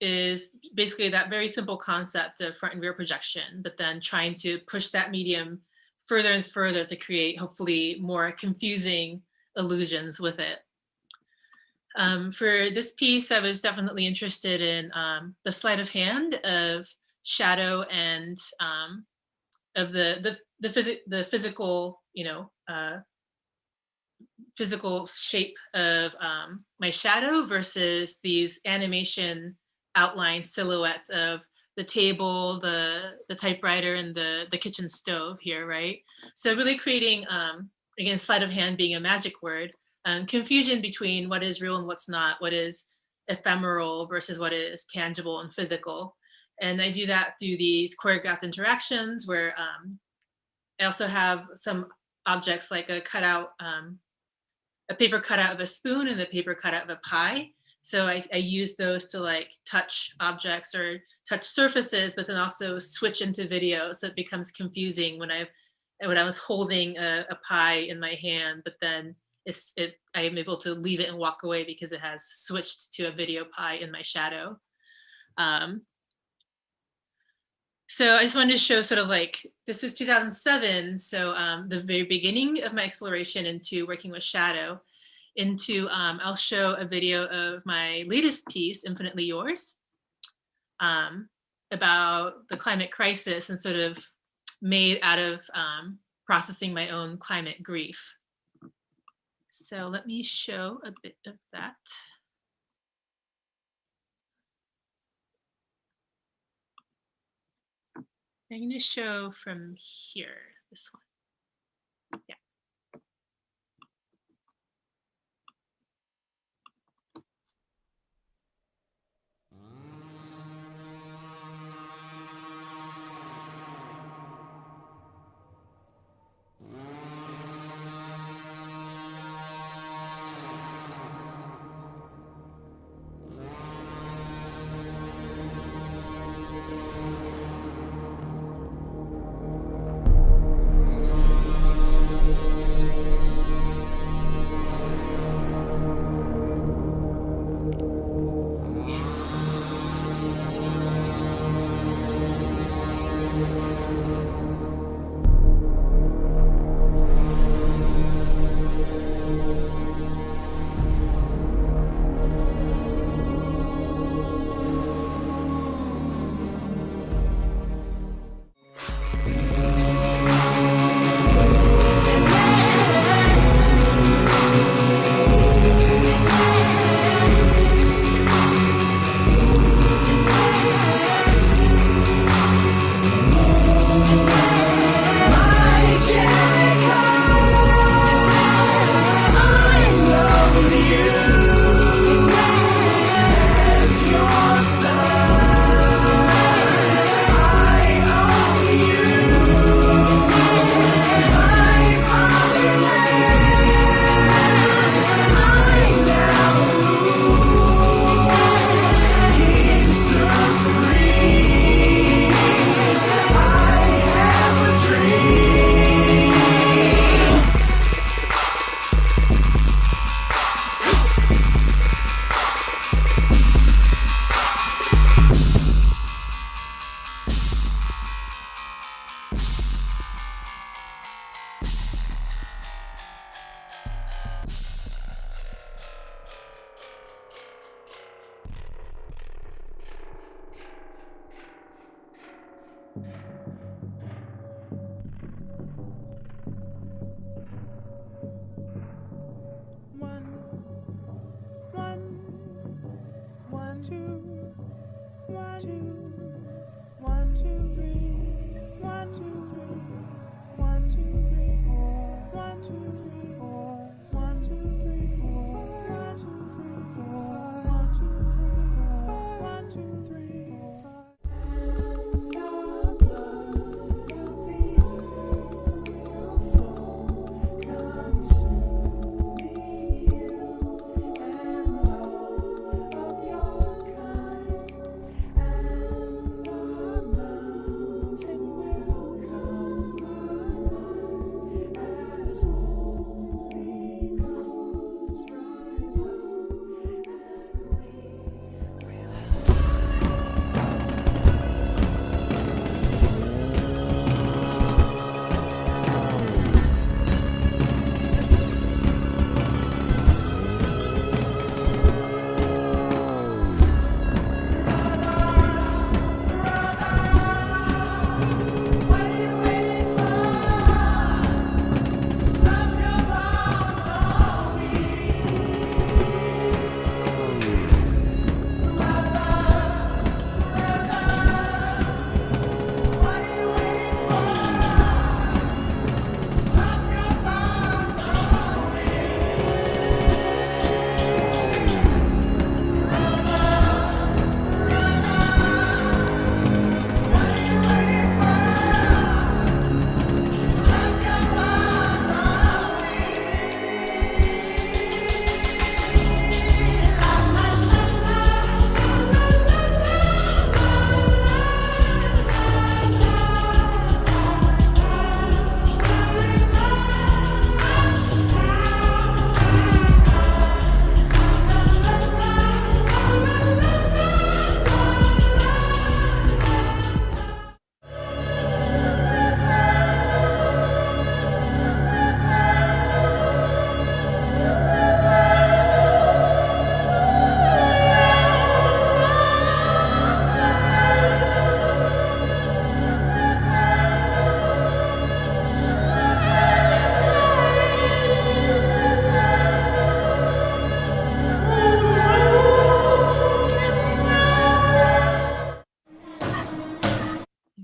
is basically that very simple concept of front and rear projection, but then trying to push that medium further and further to create hopefully more confusing illusions with it. For this piece, I was definitely interested in the sleight of hand of shadow and of the physical, physical shape of my shadow versus these animation outline silhouettes of the table, the typewriter, and the kitchen stove here, right? So really creating, again, sleight of hand being a magic word, confusion between what is real and what's not, what is ephemeral versus what is tangible and physical. And I do that through these choreographed interactions where I also have some objects like a cutout, a paper cutout of a spoon and a paper cutout of a pie. So I use those to like touch objects or touch surfaces, but then also switch into video. So it becomes confusing when I was holding a pie in my hand, but then I'm able to leave it and walk away because it has switched to a video pie in my shadow. So I just wanted to show sort of like, this is 2007. So the very beginning of my exploration into working with shadow. I'll show a video of my latest piece, Infinitely Yours, about the climate crisis and sort of made out of processing my own climate grief. So let me show a bit of that. I'm going to show from here, this one. Yeah.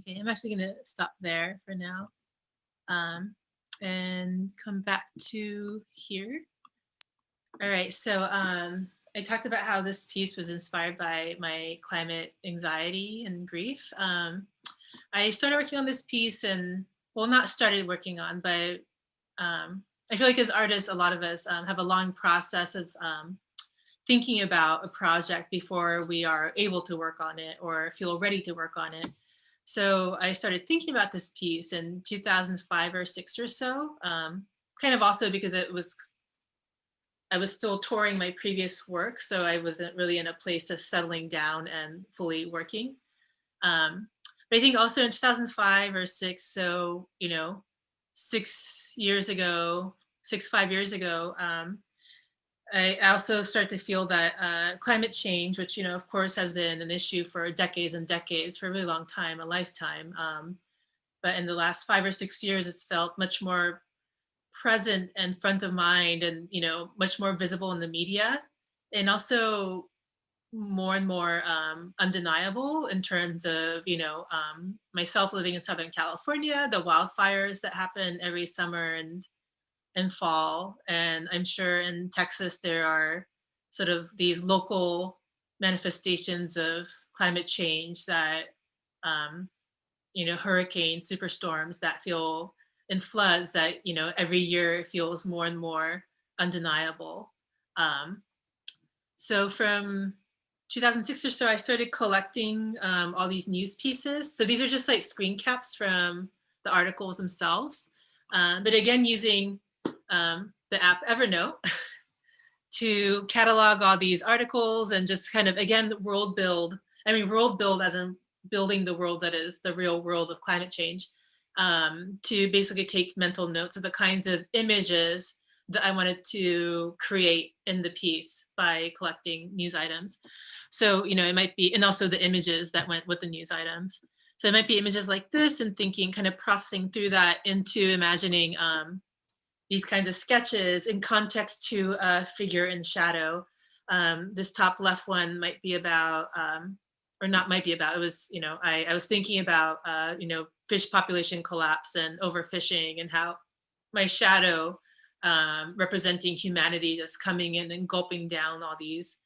Okay, I'm actually going to stop there for now and come back to here. All right, so I talked about how this piece was inspired by my climate anxiety and grief. I started working on this piece and, well, not started working on, but I feel like as artists, a lot of us have a long process of thinking about a project before we are able to work on it or feel ready to work on it. So I started thinking about this piece in 2005 or 6 or so, kind of also because I was still touring my previous work, so I wasn't really in a place of settling down and fully working. But I think also in 2005 or 6, so, 5 years ago, I also start to feel that climate change, which, of course, has been an issue for decades and decades, for a really long time, a lifetime. But in the last 5 or 6 years, it's felt much more present and front of mind and, much more visible in the media, and also more and more undeniable in terms of, myself living in Southern California, the wildfires that happen every summer and fall. And I'm sure in Texas, there are sort of these local manifestations of climate change that, hurricanes, superstorms that feel, and floods that, every year feels more and more undeniable. So from 2006 or so, I started collecting all these news pieces. So these are just like screen caps from the articles themselves. But again, using the app Evernote to catalog all these articles and just kind of, again, world build as in building the world that is the real world of climate change, to basically take mental notes of the kinds of images that I wanted to create in the piece by collecting news items. So, it might be, and also the images that went with the news items. So it might be images like this and thinking, kind of processing through that into imagining these kinds of sketches in context to a figure in shadow. This top left one might be about or not might be about, it was, I was thinking about, fish population collapse and overfishing, and how my shadow representing humanity just coming in and gulping down all these,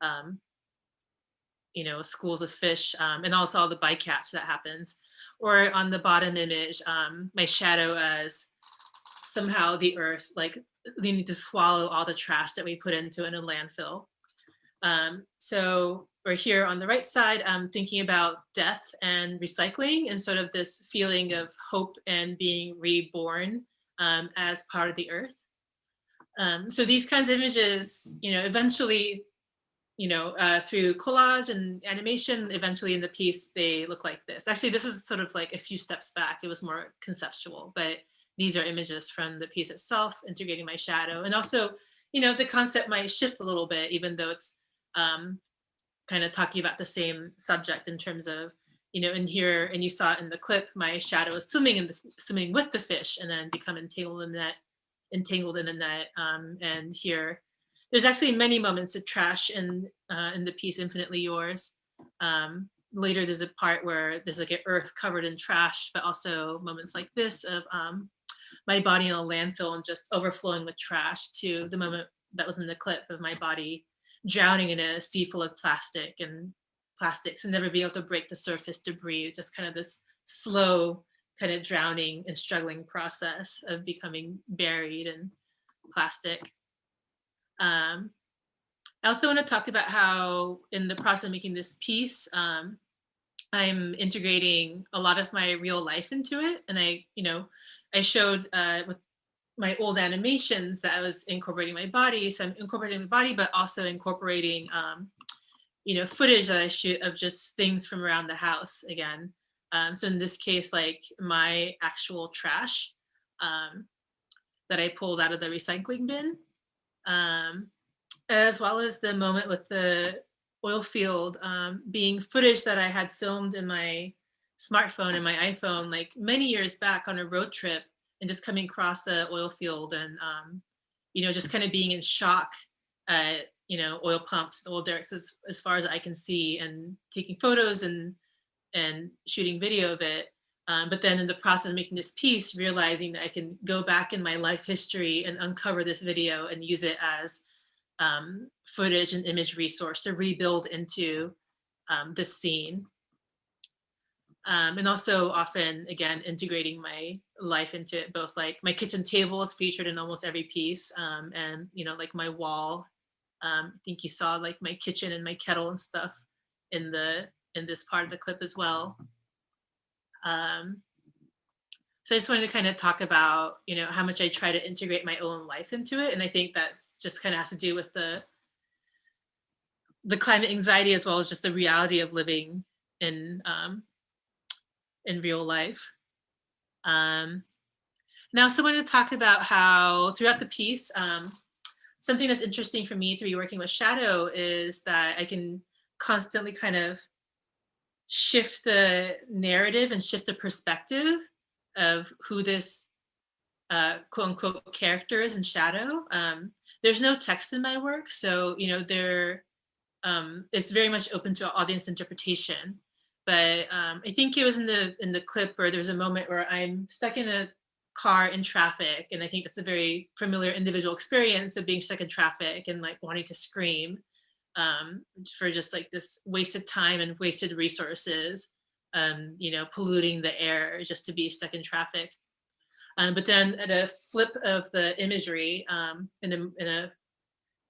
um, schools of fish, and also all the bycatch that happens. Or on the bottom image, my shadow as somehow the earth, like needing to swallow all the trash that we put into it in a landfill. So we're here on the right side, thinking about death and recycling, and sort of this feeling of hope and being reborn as part of the earth. So these kinds of images, eventually, through collage and animation, eventually in the piece, they look like this. Actually, this is sort of like a few steps back. It was more conceptual, but these are images from the piece itself, integrating my shadow. And also, the concept might shift a little bit, even though it's kind of talking about the same subject in terms of, in here, and you saw it in the clip, my shadow is swimming with the fish and then become entangled in the net. And here, there's actually many moments of trash in the piece Infinitely Yours. Later, there's a part where there's like an earth covered in trash, but also moments like this of my body in a landfill and just overflowing with trash, to the moment that was in the clip of my body drowning in a sea full of plastics and never being able to break the surface debris. It's just kind of this slow kind of drowning and struggling process of becoming buried in plastic. I also want to talk about how in the process of making this piece, I'm integrating a lot of my real life into it. And I showed with my old animations that I was incorporating my body. So I'm incorporating my body, but also incorporating, footage that I shoot of just things from around the house again. So in this case, like my actual trash that I pulled out of the recycling bin, as well as the moment with the oil field being footage that I had filmed in my smartphone and my iPhone, like many years back on a road trip, and just coming across the oil field and, just kind of being in shock at, oil pumps, oil derricks as far as I can see, and taking photos and shooting video of it. But then in the process of making this piece, realizing that I can go back in my life history and uncover this video and use it as footage and image resource to rebuild into this scene. And also often, again, integrating my life into it, both like my kitchen table is featured in almost every piece, and, like my wall. I think you saw like my kitchen and my kettle and stuff in this part of the clip as well. So I just wanted to kind of talk about, how much I try to integrate my own life into it. And I think that's just kind of has to do with the climate anxiety, as well as just the reality of living in real life. Now, so I want to talk about how throughout the piece, something that's interesting for me to be working with shadow is that I can constantly kind of shift the narrative and shift the perspective of who this quote unquote character is in shadow. There's no text in my work, so it's very much open to audience interpretation. But I think it was in the clip where there's a moment where I'm stuck in a car in traffic, and I think that's a very familiar individual experience of being stuck in traffic and like wanting to scream for just like this wasted time and wasted resources, polluting the air just to be stuck in traffic. But then at a flip of the imagery, in a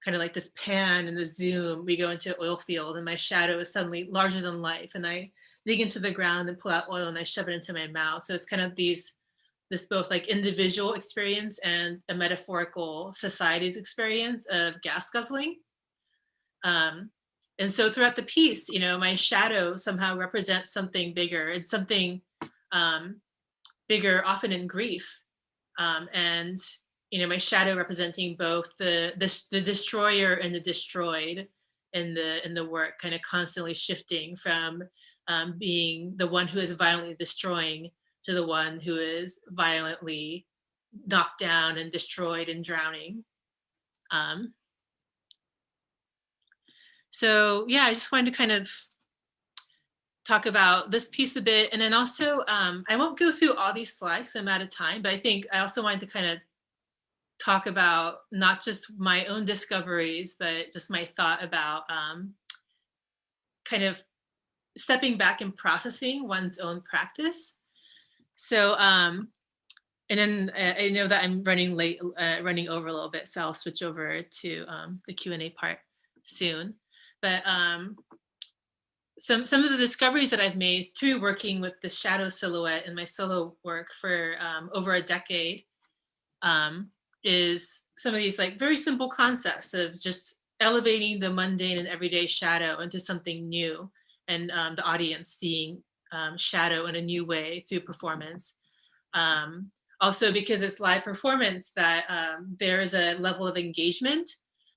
kind of like this pan and the zoom, we go into an oil field, and my shadow is suddenly larger than life, and I dig into the ground and pull out oil and I shove it into my mouth. So it's kind of this both like individual experience and a metaphorical society's experience of gas guzzling. And so throughout the piece, my shadow somehow represents something bigger, and something bigger, often in grief. And my shadow representing both the destroyer and the destroyed in the work, kind of constantly shifting from being the one who is violently destroying to the one who is violently knocked down and destroyed and drowning. So yeah, I just wanted to kind of talk about this piece a bit. And then also, I won't go through all these slides, I'm out of time, but I think I also wanted to kind of talk about not just my own discoveries, but just my thought about kind of stepping back and processing one's own practice. So, and then I know that I'm running late, running over a little bit, so I'll switch over to the Q&A part soon. But some of the discoveries that I've made through working with the shadow silhouette in my solo work for over a decade is some of these like very simple concepts of just elevating the mundane and everyday shadow into something new, and the audience seeing shadow in a new way through performance. Also, because it's live performance, that there is a level of engagement,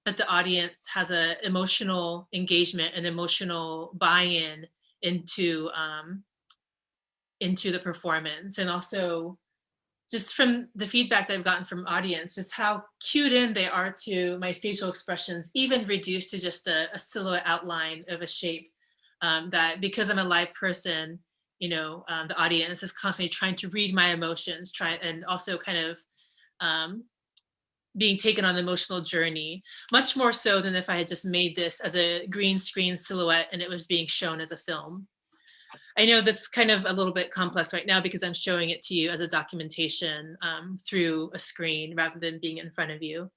that the audience has an emotional engagement and emotional buy-in into the performance. And also just from the feedback that I've gotten from audience, just how cued in they are to my facial expressions, even reduced to just a silhouette outline of a shape, that because I'm a live person, you know, the audience is constantly trying to read my emotions, and also kind of being taken on an emotional journey, much more so than if I had just made this as a green screen silhouette and it was being shown as a film. I know that's kind of a little bit complex right now because I'm showing it to you as a documentation through a screen rather than being in front of you.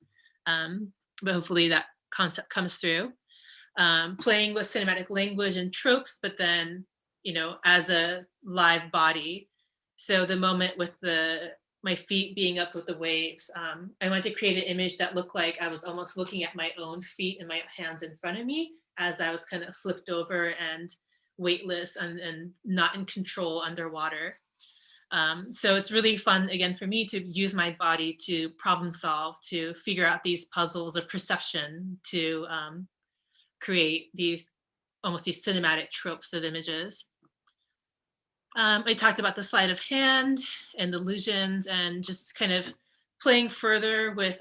But hopefully that concept comes through. Playing with cinematic language and tropes, but then, you know, as a live body. So the moment with my feet being up with the waves, I wanted to create an image that looked like I was almost looking at my own feet and my hands in front of me as I was kind of flipped over and weightless and not in control underwater. So it's really fun, again, for me to use my body to problem solve, to figure out these puzzles of perception, to create these almost these cinematic tropes of images. I talked about the sleight of hand and illusions and just kind of playing further with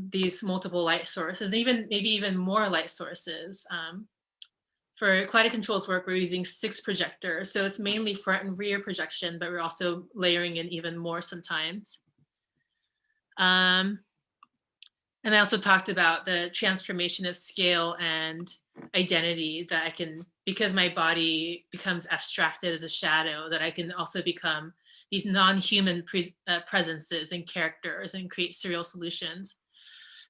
these multiple light sources, and maybe even more light sources. For Climate Control's work, we're using 6 projectors. So it's mainly front and rear projection, but we're also layering in even more sometimes. And I also talked about the transformation of scale and identity, that I can, because my body becomes abstracted as a shadow, that I can also become these non-human presences and characters and create surreal solutions.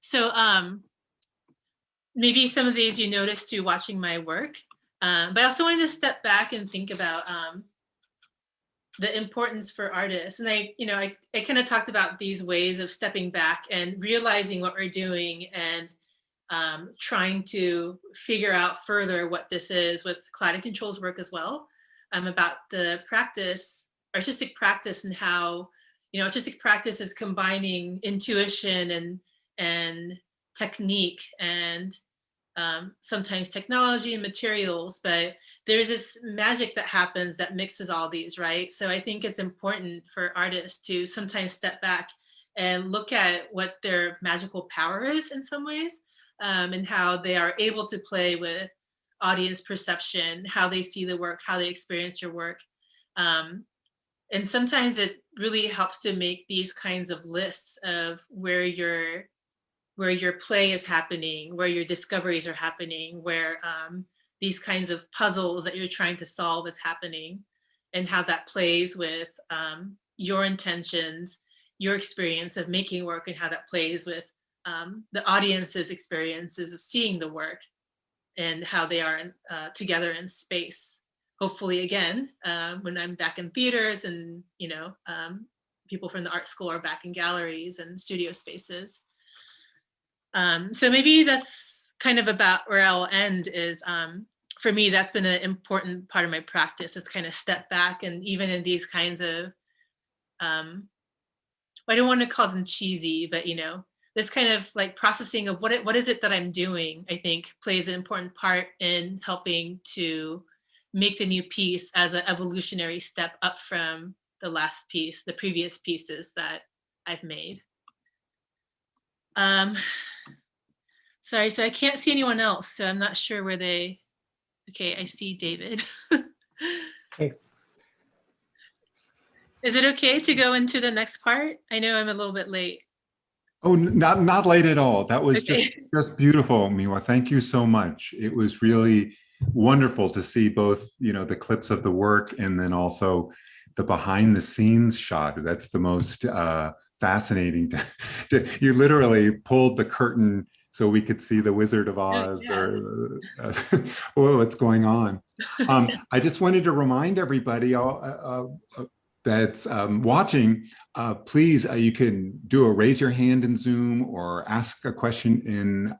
So maybe some of these you noticed through watching my work, but I also wanted to step back and think about the importance for artists. And I kind of talked about these ways of stepping back and realizing what we're doing and trying to figure out further what this is with Climate Control's work as well, about the practice, artistic practice, and how, artistic practice is combining intuition and technique and sometimes technology and materials, but there's this magic that happens that mixes all these, right? So I think it's important for artists to sometimes step back and look at what their magical power is in some ways, and how they are able to play with audience perception, how they see the work, how they experience your work. And sometimes it really helps to make these kinds of lists of where your play is happening, where your discoveries are happening, where these kinds of puzzles that you're trying to solve is happening, and how that plays with your intentions, your experience of making work, and how that plays with the audience's experiences of seeing the work, and how they are together in space. Hopefully, again, when I'm back in theaters and, people from the art school are back in galleries and studio spaces. So maybe that's kind of about where I'll end is, for me, that's been an important part of my practice, is kind of step back, and even in these kinds of, I don't want to call them cheesy, but, this kind of like processing of what is it that I'm doing, I think plays an important part in helping to make the new piece as an evolutionary step up from the last piece, the previous pieces that I've made. Sorry, so I can't see anyone else, so I'm not sure where okay, I see David. Okay. Is it okay to go into the next part? I know I'm a little bit late. Oh, not late at all. That was Okay. just beautiful, Miwa. Thank you so much. It was really wonderful to see both, the clips of the work and then also the behind the scenes shot. That's the most fascinating. You literally pulled the curtain so we could see the Wizard of Oz Yeah. or what's going on. I just wanted to remind everybody that's watching, please, you can do a raise your hand in Zoom or ask a question in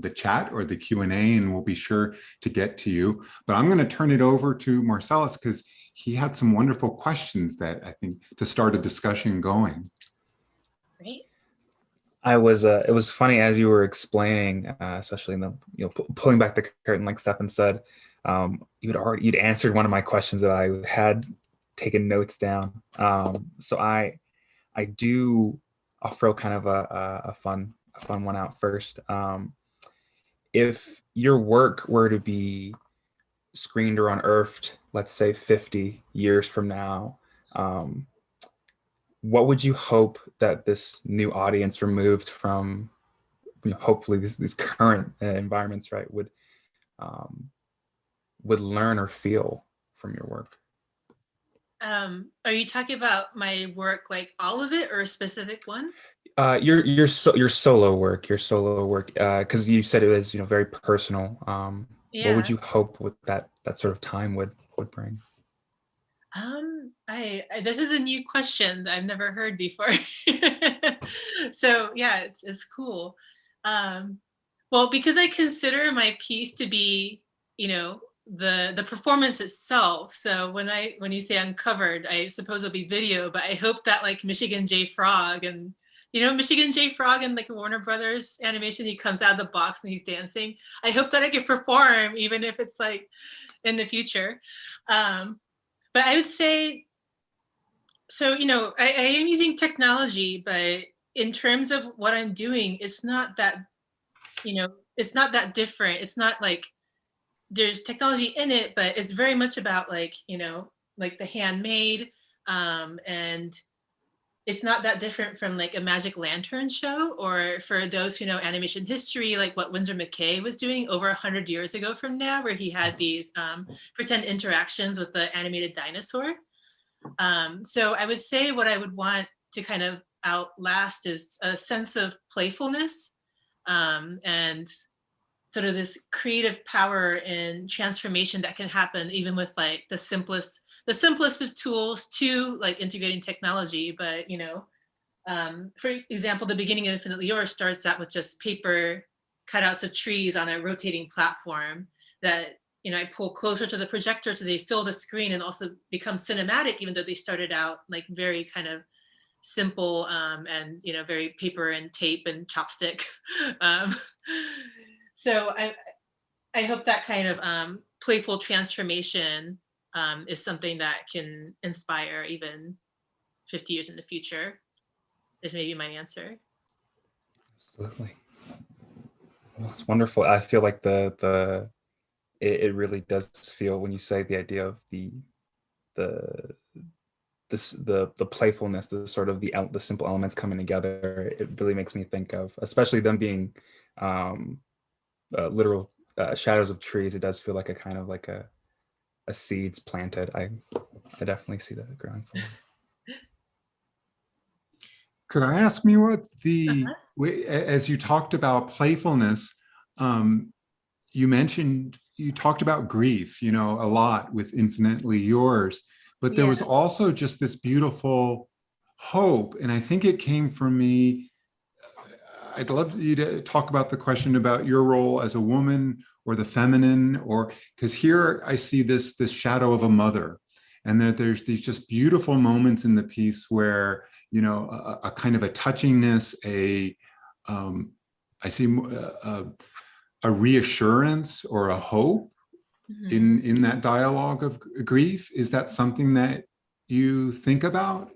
the chat or the Q&A, and we'll be sure to get to you. But I'm going to turn it over to Marcellus because he had some wonderful questions that I think to start a discussion going. Great. It was funny as you were explaining, especially in the, pulling back the curtain, like Stefan said, you'd answered one of my questions that I had taken notes down. So I'll throw kind of a fun one out first. If your work were to be screened or unearthed, let's say 50 years from now, what would you hope that this new audience removed from, hopefully these current environments, right, would learn or feel from your work? Are you talking about my work, like all of it, or a specific one? Your solo work, because you said it was very personal. Yeah. What would you hope with that sort of time would bring? This is a new question that I've never heard before. So yeah, it's cool. Well, because I consider my piece to be, the performance itself. So when you say uncovered, I suppose it'll be video, but I hope that like Michigan J. Frog and Michigan J. Frog and like Warner Brothers animation, he comes out of the box and he's dancing. I hope that I can perform even if it's like in the future. But I would say, so, I am using technology, but in terms of what I'm doing, it's not that, it's not that different. It's not like there's technology in it, but it's very much about like, like the handmade, and it's not that different from like a Magic Lantern show, or for those who know animation history, like what Winsor McKay was doing over 100 years ago from now, where he had these pretend interactions with the animated dinosaur. So I would say what I would want to kind of outlast is a sense of playfulness, and sort of this creative power and transformation that can happen even with like the simplest of tools to like integrating technology. But for example, the beginning of Infinitely Yours starts out with just paper cutouts of trees on a rotating platform that I pull closer to the projector so they fill the screen and also become cinematic, even though they started out like very kind of simple, and very paper and tape and chopstick. So I hope that kind of playful transformation is something that can inspire even 50 years in the future, is maybe my answer. Absolutely. Well, it's wonderful. I feel like it really does feel, when you say the idea of the playfulness, the sort of the simple elements coming together, it really makes me think of, especially them being literal shadows of trees. It does feel like a kind of like a seeds planted. I definitely see that growing forward. Could I ask me what as you talked about playfulness, you talked about grief, a lot with Infinitely Yours, but there was also just this beautiful hope. And I think it came from me. I'd love you to talk about the question about your role as a woman or the feminine, or because here I see this shadow of a mother, and there's these just beautiful moments in the piece where, a kind of a touchingness, I see a reassurance or a hope in that dialogue of grief. Is that something that you think about?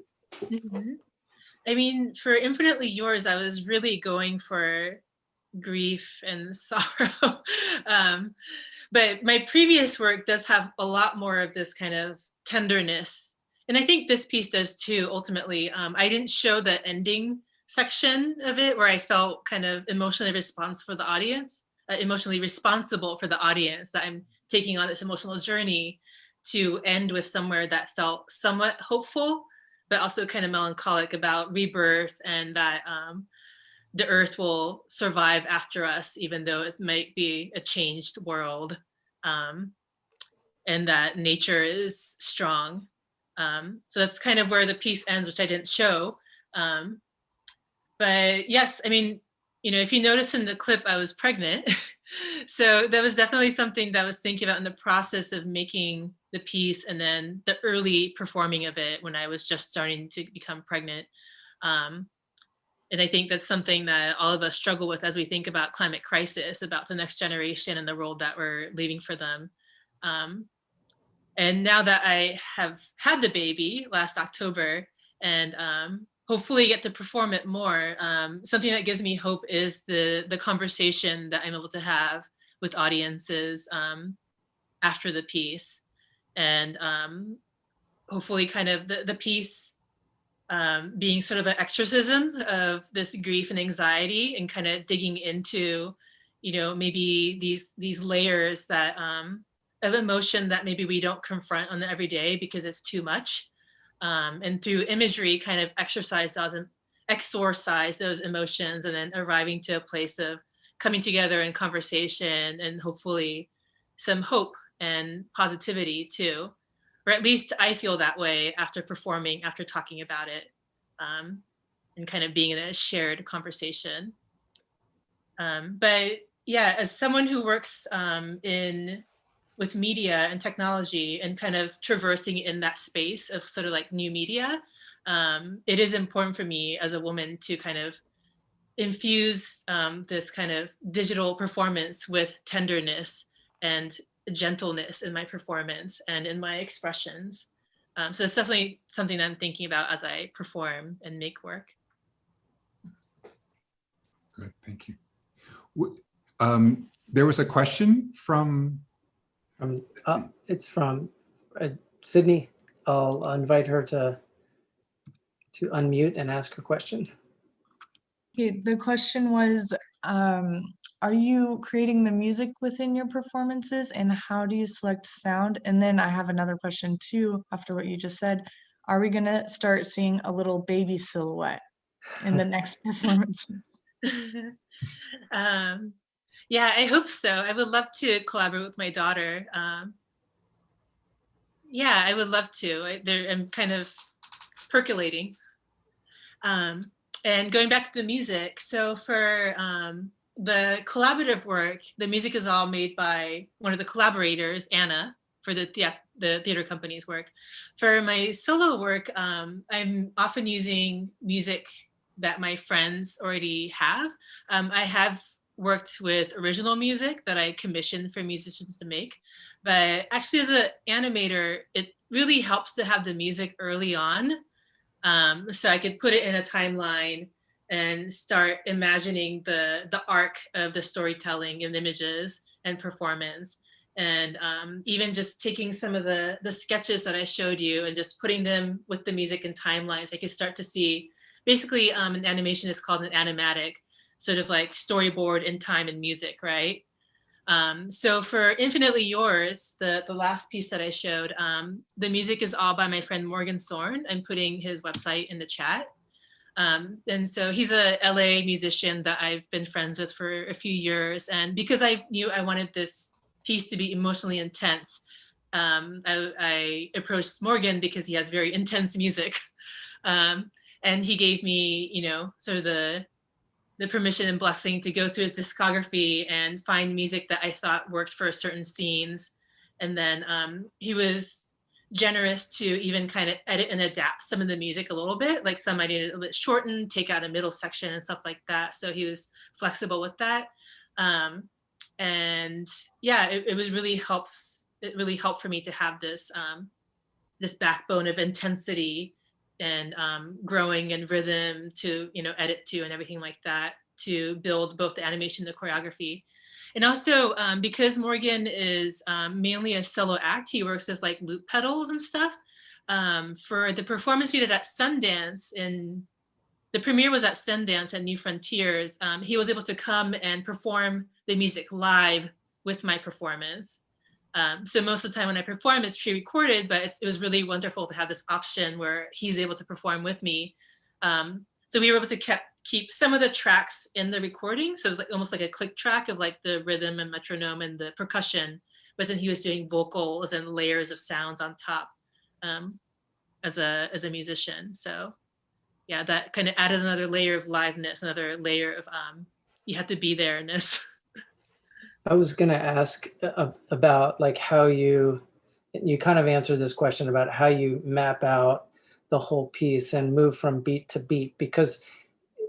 I mean, for Infinitely Yours, I was really going for grief and sorrow. But my previous work does have a lot more of this kind of tenderness. And I think this piece does too, ultimately. I didn't show the ending section of it where I felt kind of emotionally responsible for the audience, that I'm taking on this emotional journey to end with somewhere that felt somewhat hopeful, but also kind of melancholic about rebirth, and that the earth will survive after us, even though it might be a changed world, and that nature is strong. So that's kind of where the piece ends, which I didn't show. But yes, I mean, you know, if you notice in the clip, I was pregnant. So that was definitely something that I was thinking about in the process of making the piece, and then the early performing of it when I was just starting to become pregnant. And I think that's something that all of us struggle with as we think about climate crisis, about the next generation and the world that we're leaving for them. And now that I have had the baby last October, and hopefully get to perform it more, something that gives me hope is the conversation that I'm able to have with audiences after the piece. And hopefully kind of the piece being sort of an exorcism of this grief and anxiety, and kind of digging into, you know, maybe these layers that of emotion that maybe we don't confront on the everyday because it's too much. And through imagery, kind of exorcise those emotions, and then arriving to a place of coming together in conversation, and hopefully some hope and positivity too. Or at least I feel that way after performing, after talking about it, and kind of being in a shared conversation. But yeah, as someone who works with media and technology, and kind of traversing in that space of sort of like new media, it is important for me as a woman to kind of infuse this kind of digital performance with tenderness and gentleness in my performance and in my expressions. So it's definitely something I'm thinking about as I perform and make work. Good, thank you. There was a question from it's from Sydney. I'll invite her to unmute and ask her question. Okay, the question was, are you creating the music within your performances, and how do you select sound? And then I have another question too, after what you just said. Are we gonna start seeing a little baby silhouette in the next performances? Yeah, I hope so. I would love to collaborate with my daughter. Yeah, I would love to. I'm kind of, it's percolating. And going back to the music, so for the collaborative work, the music is all made by one of the collaborators, Anna, for the theater company's work. For my solo work, I'm often using music that my friends already have. I have worked with original music that I commissioned for musicians to make, but actually as an animator, it really helps to have the music early on. So I could put it in a timeline and start imagining the arc of the storytelling in images and performance. And even just taking some of the sketches that I showed you and just putting them with the music and timelines, I could start to see, basically an animation is called an animatic, sort of like storyboard in time and music, right? So for Infinitely Yours, the last piece that I showed, the music is all by my friend Morgan Sorn. I'm putting his website in the chat. And so he's a LA musician that I've been friends with for a few years. And because I knew I wanted this piece to be emotionally intense, I approached Morgan because he has very intense music. And he gave me, you know, sort of the permission and blessing to go through his discography and find music that I thought worked for certain scenes. And then he was generous to even kind of edit and adapt some of the music a little bit, like some I needed a bit shortened, take out a middle section and stuff like that. So he was flexible with that. And yeah, it was really helps. It really helped for me to have this this backbone of intensity and growing and rhythm to, you know, edit to and everything like that. to build both the animation and the choreography. And also because Morgan is mainly a solo act, he works with like loop pedals and stuff. For the performance we did at Sundance, the premiere was at Sundance at New Frontiers, he was able to come and perform the music live with my performance. So most of the time when I perform, it's pre-recorded, but it was really wonderful to have this option where he's able to perform with me. So we were able to keep some of the tracks in the recording. So it was like almost like a click track of like the rhythm and metronome and the percussion, but then he was doing vocals and layers of sounds on top as a musician. So yeah, that kind of added another layer of liveness, another layer of you have to be there-ness. I was going to ask about like how you kind of answered this question about how you map out the whole piece and move from beat to beat, because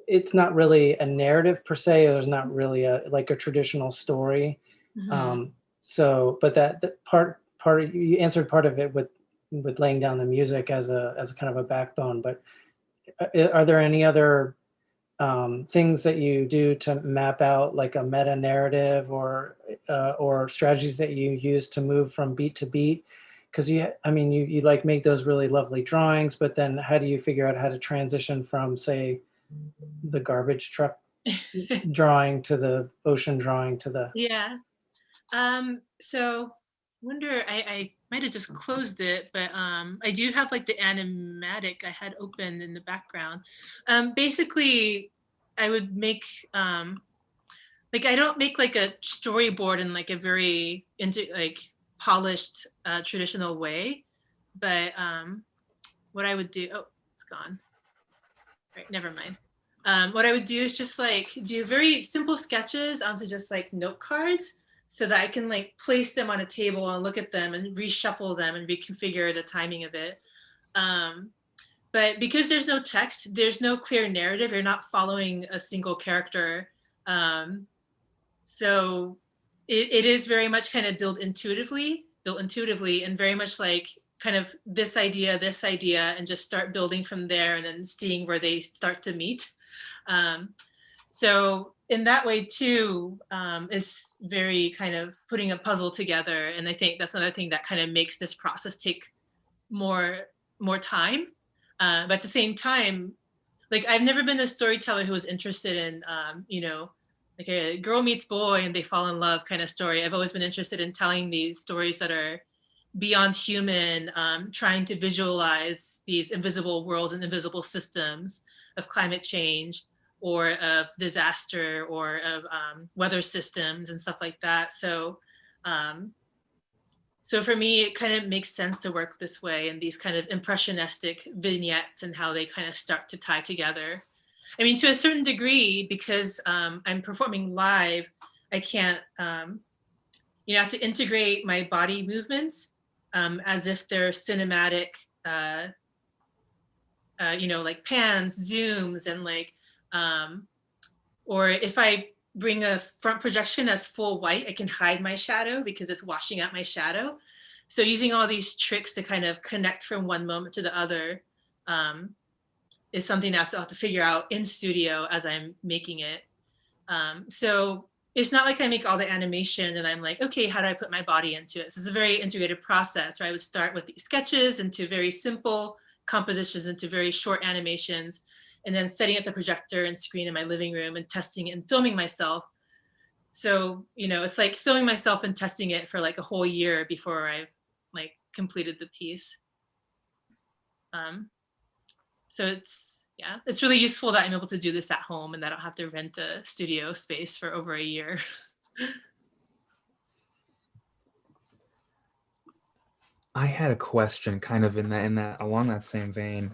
it's not really a narrative per se. There's not really like a traditional story. Mm-hmm. So, but that part you answered part of it with laying down the music as a kind of a backbone. But are there any other things that you do to map out like a meta narrative or strategies that you use to move from beat to beat? Because you like make those really lovely drawings, but then how do you figure out how to transition from, say, the garbage truck drawing to the ocean drawing to the... Yeah. So I wonder, I might have just closed it, but I do have like the animatic I had open in the background. Basically, I would make, like I don't make like a storyboard in like a very polished traditional way, but what I would do, oh, it's gone. Right, never mind. What I would do is just like do very simple sketches onto just like note cards so that I can like place them on a table and look at them and reshuffle them and reconfigure the timing of it. But because there's no text, there's no clear narrative, you're not following a single character. So it is very much kind of built intuitively, and very much like kind of this idea, and just start building from there and then seeing where they start to meet. So in that way too, it's very kind of putting a puzzle together. And I think that's another thing that kind of makes this process take more time. But at the same time, like I've never been a storyteller who was interested in, like a girl meets boy and they fall in love kind of story. I've always been interested in telling these stories that are beyond human, trying to visualize these invisible worlds and invisible systems of climate change or of disaster or of weather systems and stuff like that. So, so for me, it kind of makes sense to work this way and these kind of impressionistic vignettes and how they kind of start to tie together. I mean, to a certain degree, because I'm performing live, I can't, I have to integrate my body movements as if they're cinematic, like pans, zooms, and like, or if I bring a front projection as full white, I can hide my shadow because it's washing out my shadow. So using all these tricks to kind of connect from one moment to the other is something that I'll have to figure out in studio as I'm making it. So it's not like I make all the animation and I'm like, okay, how do I put my body into it? So it's a very integrated process where I would start with these sketches into very simple compositions into very short animations, and then setting up the projector and screen in my living room and testing it and filming myself. So, it's like filming myself and testing it for like a whole year before I've like completed the piece. So it's really useful that I'm able to do this at home and that I don't have to rent a studio space for over a year. I had a question kind of in that along that same vein.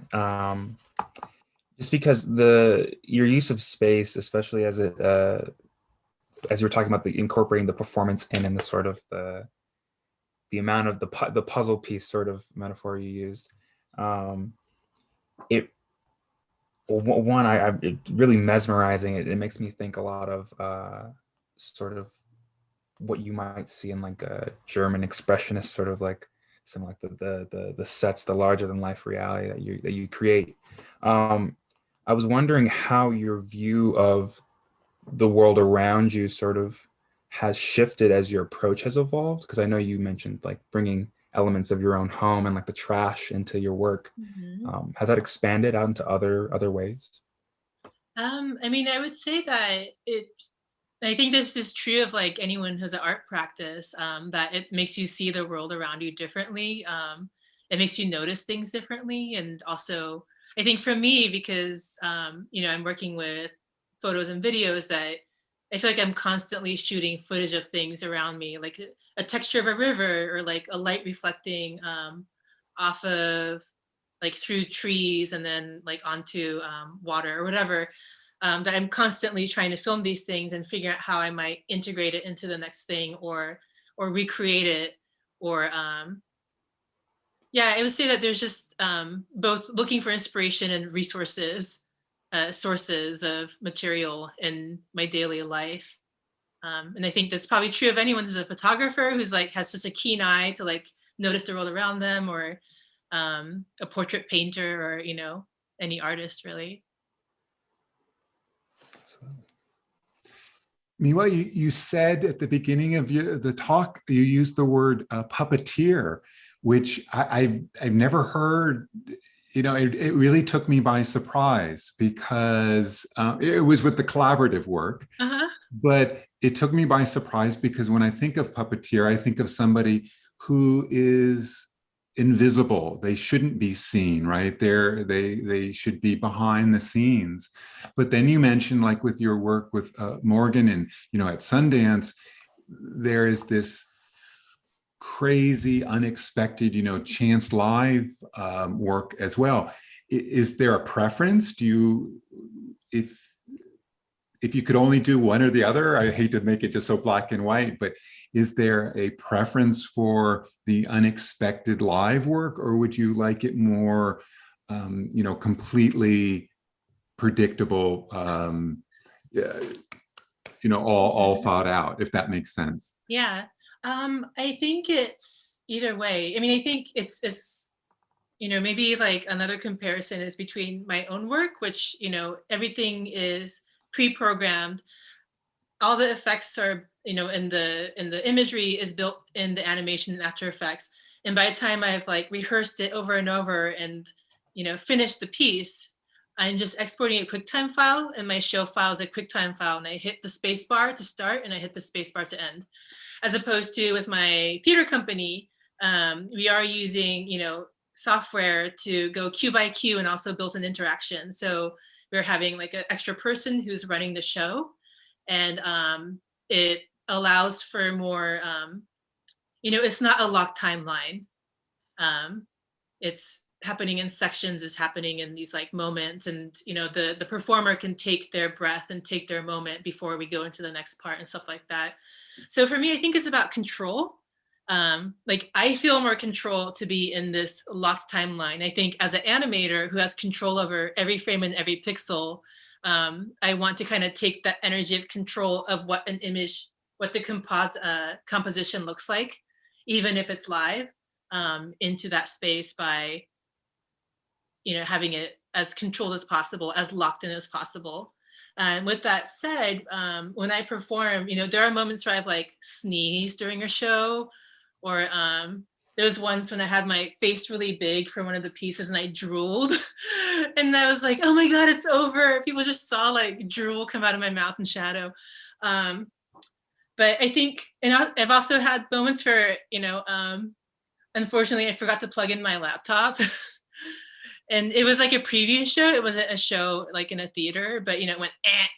Just because your use of space, especially as you were talking about the incorporating the performance in the sort of the amount of the puzzle piece sort of metaphor you used, it really mesmerizing. It makes me think a lot of sort of what you might see in like a German expressionist sort of like something like the sets, the larger than life reality that you create. I was wondering how your view of the world around you sort of has shifted as your approach has evolved? Because I know you mentioned like bringing elements of your own home and like the trash into your work. Has that expanded out into other ways? I mean, I would say that I think this is true of like anyone who's an art practice, that it makes you see the world around you differently. It makes you notice things differently. And also, I think for me, because, you know, I'm working with photos and videos, that I feel like I'm constantly shooting footage of things around me, like a texture of a river or like a light reflecting off of like through trees and then like onto water or whatever. That I'm constantly trying to film these things and figure out how I might integrate it into the next thing or recreate it or yeah, I would say that there's just both looking for inspiration and resources, sources of material in my daily life. And I think that's probably true of anyone who's a photographer who's like has such a keen eye to like notice the world around them, or a portrait painter, or you know, any artist really. Miwa, you said at the beginning of the talk, you used the word puppeteer, which I've never heard. You know, it really took me by surprise because it was with the collaborative work, but it took me by surprise because when I think of puppeteer, I think of somebody who is invisible. They shouldn't be seen, right? They should be behind the scenes. But then you mentioned, like with your work with Morgan and, you know, at Sundance, there is this crazy, unexpected, you know, chance live work as well. Is there a preference? Do you, if you could only do one or the other, I hate to make it just so black and white, but is there a preference for the unexpected live work, or would you like it more, you know, completely predictable, you know, all thought out, if that makes sense? Yeah, I think it's either way. I mean, I think it's you know, maybe like another comparison is between my own work, which, you know, everything is pre-programmed. All the effects are, you know, in the imagery is built in the animation and After Effects. And by the time I've like rehearsed it over and over and, you know, finished the piece, I'm just exporting a QuickTime file, and my show file is a QuickTime file, and I hit the space bar to start and I hit the space bar to end. As opposed to with my theater company, we are using, you know, software to go cue by cue and also built-in interaction. So we're having like an extra person who's running the show, and it allows for more, you know, it's not a locked timeline. It's happening in sections, is happening in these like moments, and you know, the performer can take their breath and take their moment before we go into the next part and stuff like that. So for me, I think it's about control. Like I feel more control to be in this locked timeline. I think as an animator who has control over every frame and every pixel, I want to kind of take that energy of control of what an image, what the composition looks like, even if it's live, into that space by, you know, having it as controlled as possible, as locked in as possible. And with that said, when I perform, you know, there are moments where I've like sneezed during a show, or there was once when I had my face really big for one of the pieces and I drooled. And I was like, oh my God, it's over. People just saw like drool come out of my mouth in shadow. But I think, and I've also had moments where, you know, unfortunately I forgot to plug in my laptop. And it was like a preview show. It wasn't a show like in a theater, but you know, it went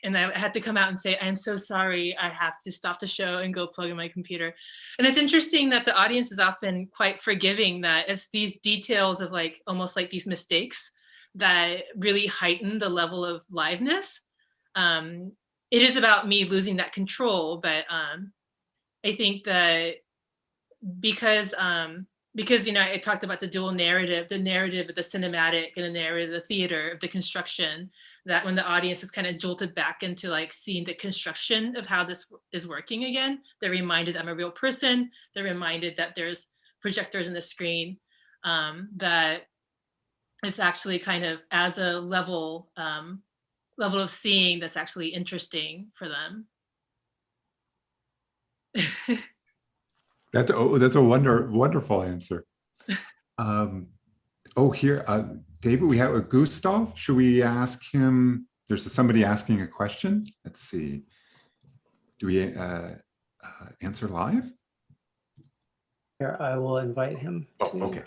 and I had to come out and say, I'm so sorry, I have to stop the show and go plug in my computer. And it's interesting that the audience is often quite forgiving, that it's these details of like, almost like these mistakes that really heighten the level of liveness. It is about me losing that control, but I think that because you know, I talked about the dual narrative, the narrative of the cinematic and the narrative of the theater, of the construction, that when the audience is kind of jolted back into like seeing the construction of how this is working again, they're reminded I'm a real person, they're reminded that there's projectors in the screen, that it's actually kind of adds a level level of seeing that's actually interesting for them. That's a wonderful answer. Here, David, we have a Gustav. Should we ask him? There's somebody asking a question. Let's see. Do we answer live? Here, I will invite him. Oh, okay.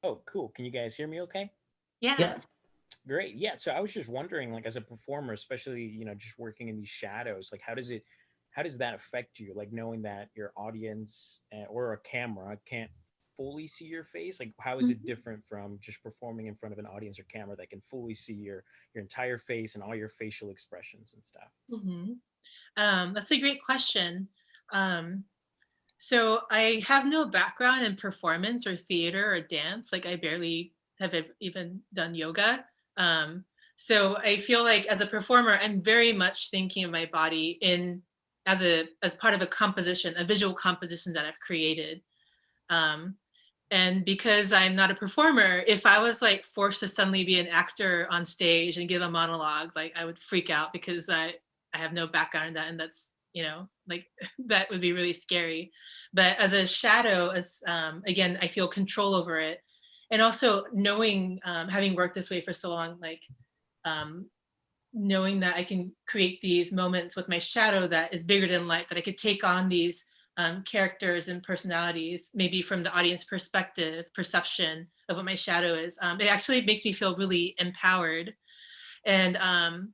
Oh, cool. Can you guys hear me okay? Yeah. Great. Yeah. So I was just wondering, like, as a performer, especially, you know, just working in these shadows, like, how does that affect you? Like, knowing that your audience or a camera can't fully see your face? Like, how is it different from just performing in front of an audience or camera that can fully see your entire face and all your facial expressions and stuff? That's a great question. So I have no background in performance or theater or dance. Like, I barely have even done yoga. So I feel like as a performer, I'm very much thinking of my body as part of a composition, a visual composition that I've created. And because I'm not a performer, if I was like forced to suddenly be an actor on stage and give a monologue, like, I would freak out because I have no background in that, and that's, you know, like, that would be really scary. But as a shadow, again, I feel control over it. And also knowing, having worked this way for so long, like, knowing that I can create these moments with my shadow that is bigger than life, that I could take on these characters and personalities, maybe from the audience perception of what my shadow is. It actually makes me feel really empowered. And I'm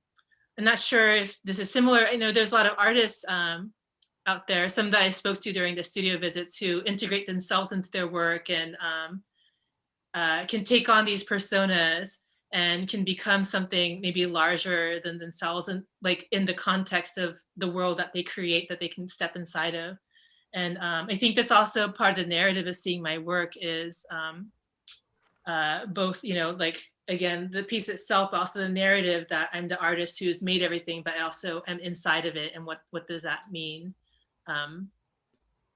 not sure if this is similar. I know there's a lot of artists out there, some that I spoke to during the studio visits, who integrate themselves into their work and can take on these personas and can become something maybe larger than themselves, and like in the context of the world that they create, that they can step inside of. And I think that's also part of the narrative of seeing my work is both, you know, like, again, the piece itself, but also the narrative that I'm the artist who's made everything, but I also am inside of it. And what does that mean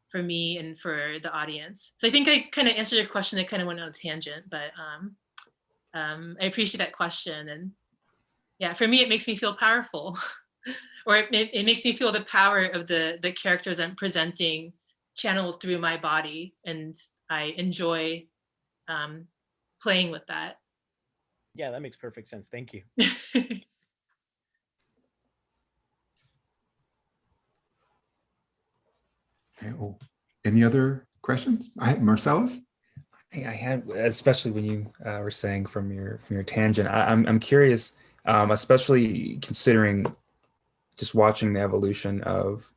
for me and for the audience? So I think I kind of answered your question. I kind of went on a tangent, but I appreciate that question. And yeah, for me, it makes me feel powerful. Or it makes me feel the power of the characters I'm presenting channeled through my body. And I enjoy playing with that. Yeah, that makes perfect sense. Thank you. Okay, any other questions? Marcellus? I had, especially when you were saying from your tangent, I'm curious, especially considering just watching the evolution of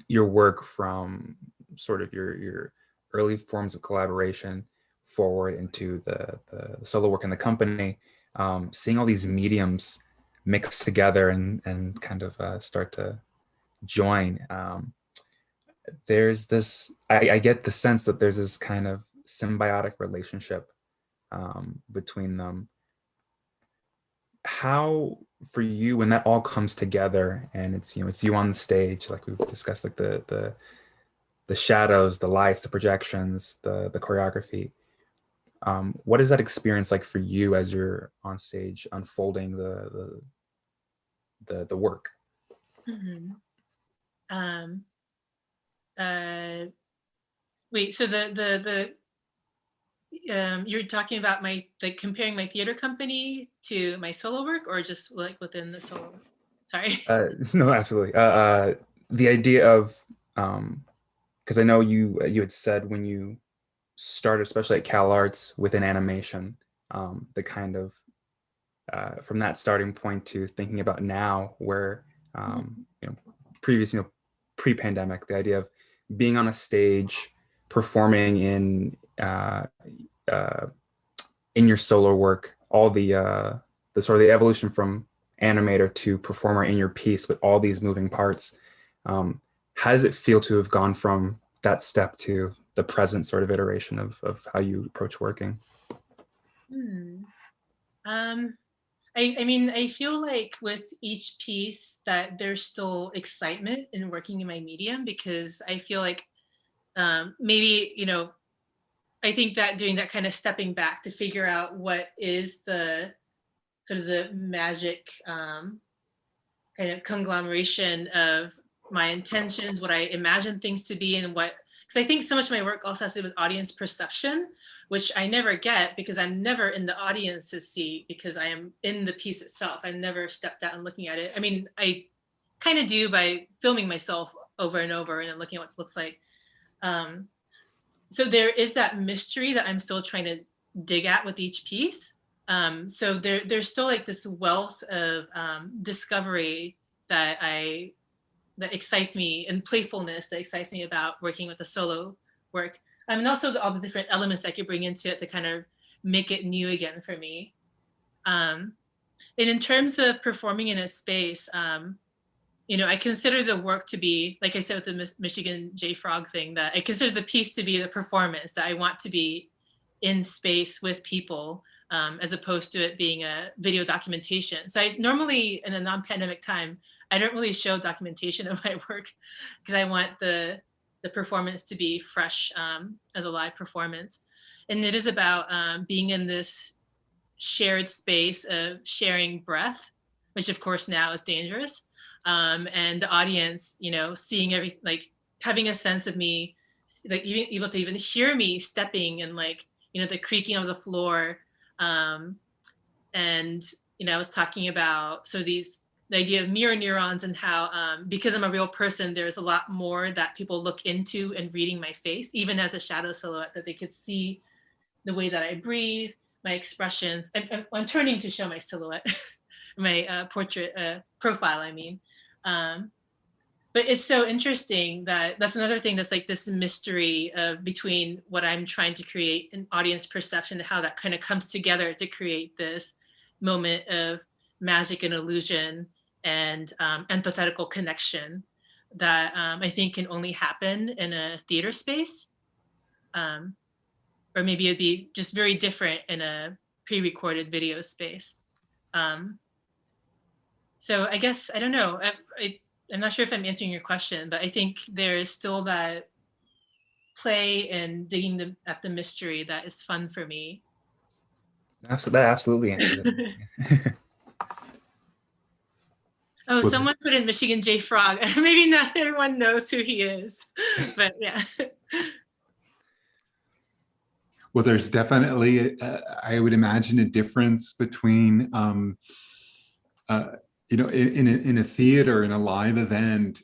your work from sort of your early forms of collaboration forward into the solo work in the company, seeing all these mediums mix together and kind of start to join. There's this, I get the sense that there's this kind of symbiotic relationship between them. How, for you, when that all comes together and it's, you know, it's you on the stage, like we've discussed, like the shadows, the lights, the projections, the choreography, what is that experience like for you as you're on stage unfolding the work? Wait, so you're talking about comparing my theater company to my solo work, or just like within the solo? Sorry. No, absolutely. The idea of, because I know you had said when you started, especially at Cal Arts within animation, the kind of from that starting point to thinking about now, where you know, previous, you know, pre-pandemic, the idea of being on a stage, performing in your solo work, all the sort of the evolution from animator to performer in your piece with all these moving parts. How does it feel to have gone from that step to the present sort of iteration of how you approach working? I mean, I feel like with each piece that there's still excitement in working in my medium, because I feel like maybe, you know, I think that doing that kind of stepping back to figure out what is the sort of the magic kind of conglomeration of my intentions, what I imagine things to be, and what, because I think so much of my work also has to do with audience perception, which I never get because I'm never in the audience's seat because I am in the piece itself. I've never stepped out and looking at it. I mean, I kind of do by filming myself over and over and then looking at what it looks like. So there is that mystery that I'm still trying to dig at with each piece. So there's still like this wealth of discovery that excites me, and playfulness that excites me about working with the solo work. And also all the different elements I could bring into it to kind of make it new again for me. And in terms of performing in a space, you know, I consider the work to be, like I said with the Michigan J Frog thing, that I consider the piece to be the performance, that I want to be in space with people, as opposed to it being a video documentation. So I normally, in a non-pandemic time, I don't really show documentation of my work because I want the performance to be fresh as a live performance. And it is about being in this shared space of sharing breath, which of course now is dangerous. And the audience, you know, seeing everything, like having a sense of me, like even able to even hear me stepping and like, you know, the creaking of the floor. And, you know, I was talking about, so the idea of mirror neurons and how, because I'm a real person, there's a lot more that people look into in reading my face, even as a shadow silhouette, that they could see the way that I breathe, my expressions. I'm turning to show my silhouette, my portrait profile, I mean. But it's so interesting that's another thing that's like this mystery of between what I'm trying to create and audience perception, and how that kind of comes together to create this moment of magic and illusion and empathetical connection that I think can only happen in a theater space. Or maybe it'd be just very different in a pre-recorded video space. So I guess, I don't know, I'm not sure if I'm answering your question, but I think there is still that play and digging at the mystery that is fun for me. That absolutely answers it. Oh, someone put in Michigan J Frog. Maybe not everyone knows who he is, but yeah. Well, there's definitely, I would imagine, a difference between, you know, in a theater, in a live event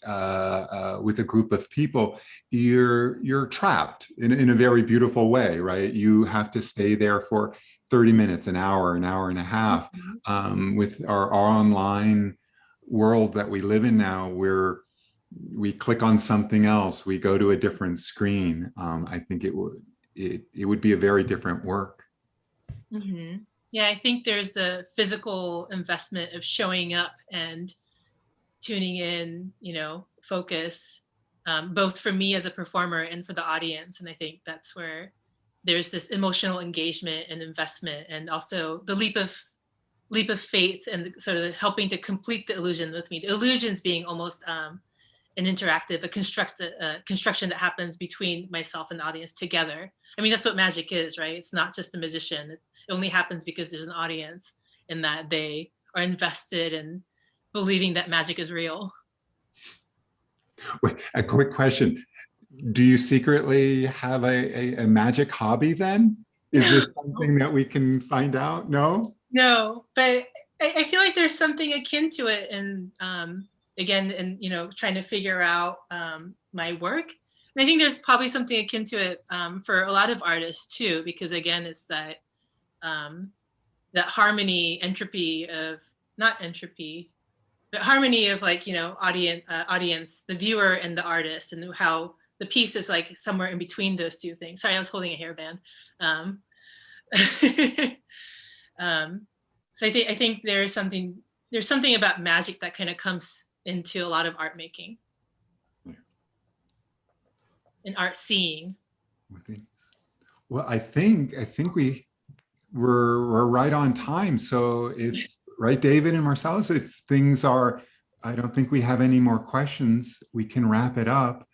with a group of people, you're trapped in a very beautiful way, right? You have to stay there for 30 minutes, an hour and a half. With our online world that we live in now, where we click on something else, we go to a different screen. I think it would be a very different work. Mm-hmm. Yeah, I think there's the physical investment of showing up and tuning in, you know, focus, both for me as a performer and for the audience. And I think that's where there's this emotional engagement and investment, and also the leap of faith and sort of helping to complete the illusion with me. The illusions being almost an interactive, a construction that happens between myself and the audience together. I mean, that's what magic is, right? It's not just a magician. It only happens because there's an audience, and that they are invested in believing that magic is real. Wait, a quick question. Do you secretly have a magic hobby then? Is this something that we can find out? No? No, but I feel like there's something akin to it. And again, and you know, trying to figure out my work. And I think there's probably something akin to it for a lot of artists too, because again, it's that that harmony, entropy of, not entropy, but harmony of like, you know, audience, the viewer and the artist, and how the piece is like somewhere in between those two things. Sorry, I was holding a hairband. So I think there's something about magic that kind of comes into a lot of art making and art seeing. Well, I think we're right on time. So if, right, David and Marcellus, if things are, I don't think we have any more questions, we can wrap it up.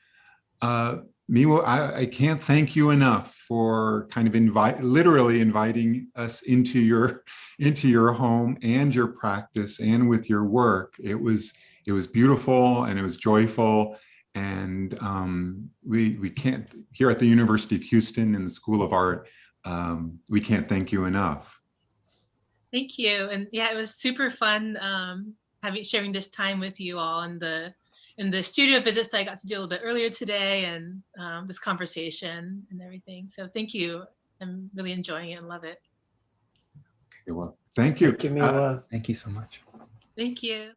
Miwa, I can't thank you enough for kind of literally inviting us into your home and your practice and with your work. It was beautiful and it was joyful. And we can't, here at the University of Houston in the School of Art, we can't thank you enough. Thank you. And yeah, it was super fun sharing this time with you all in the studio visits that I got to do a little bit earlier today, and this conversation and everything. So thank you. I'm really enjoying it and love it. Okay, well, thank you. Thank you, Miwa. Thank you so much. Thank you.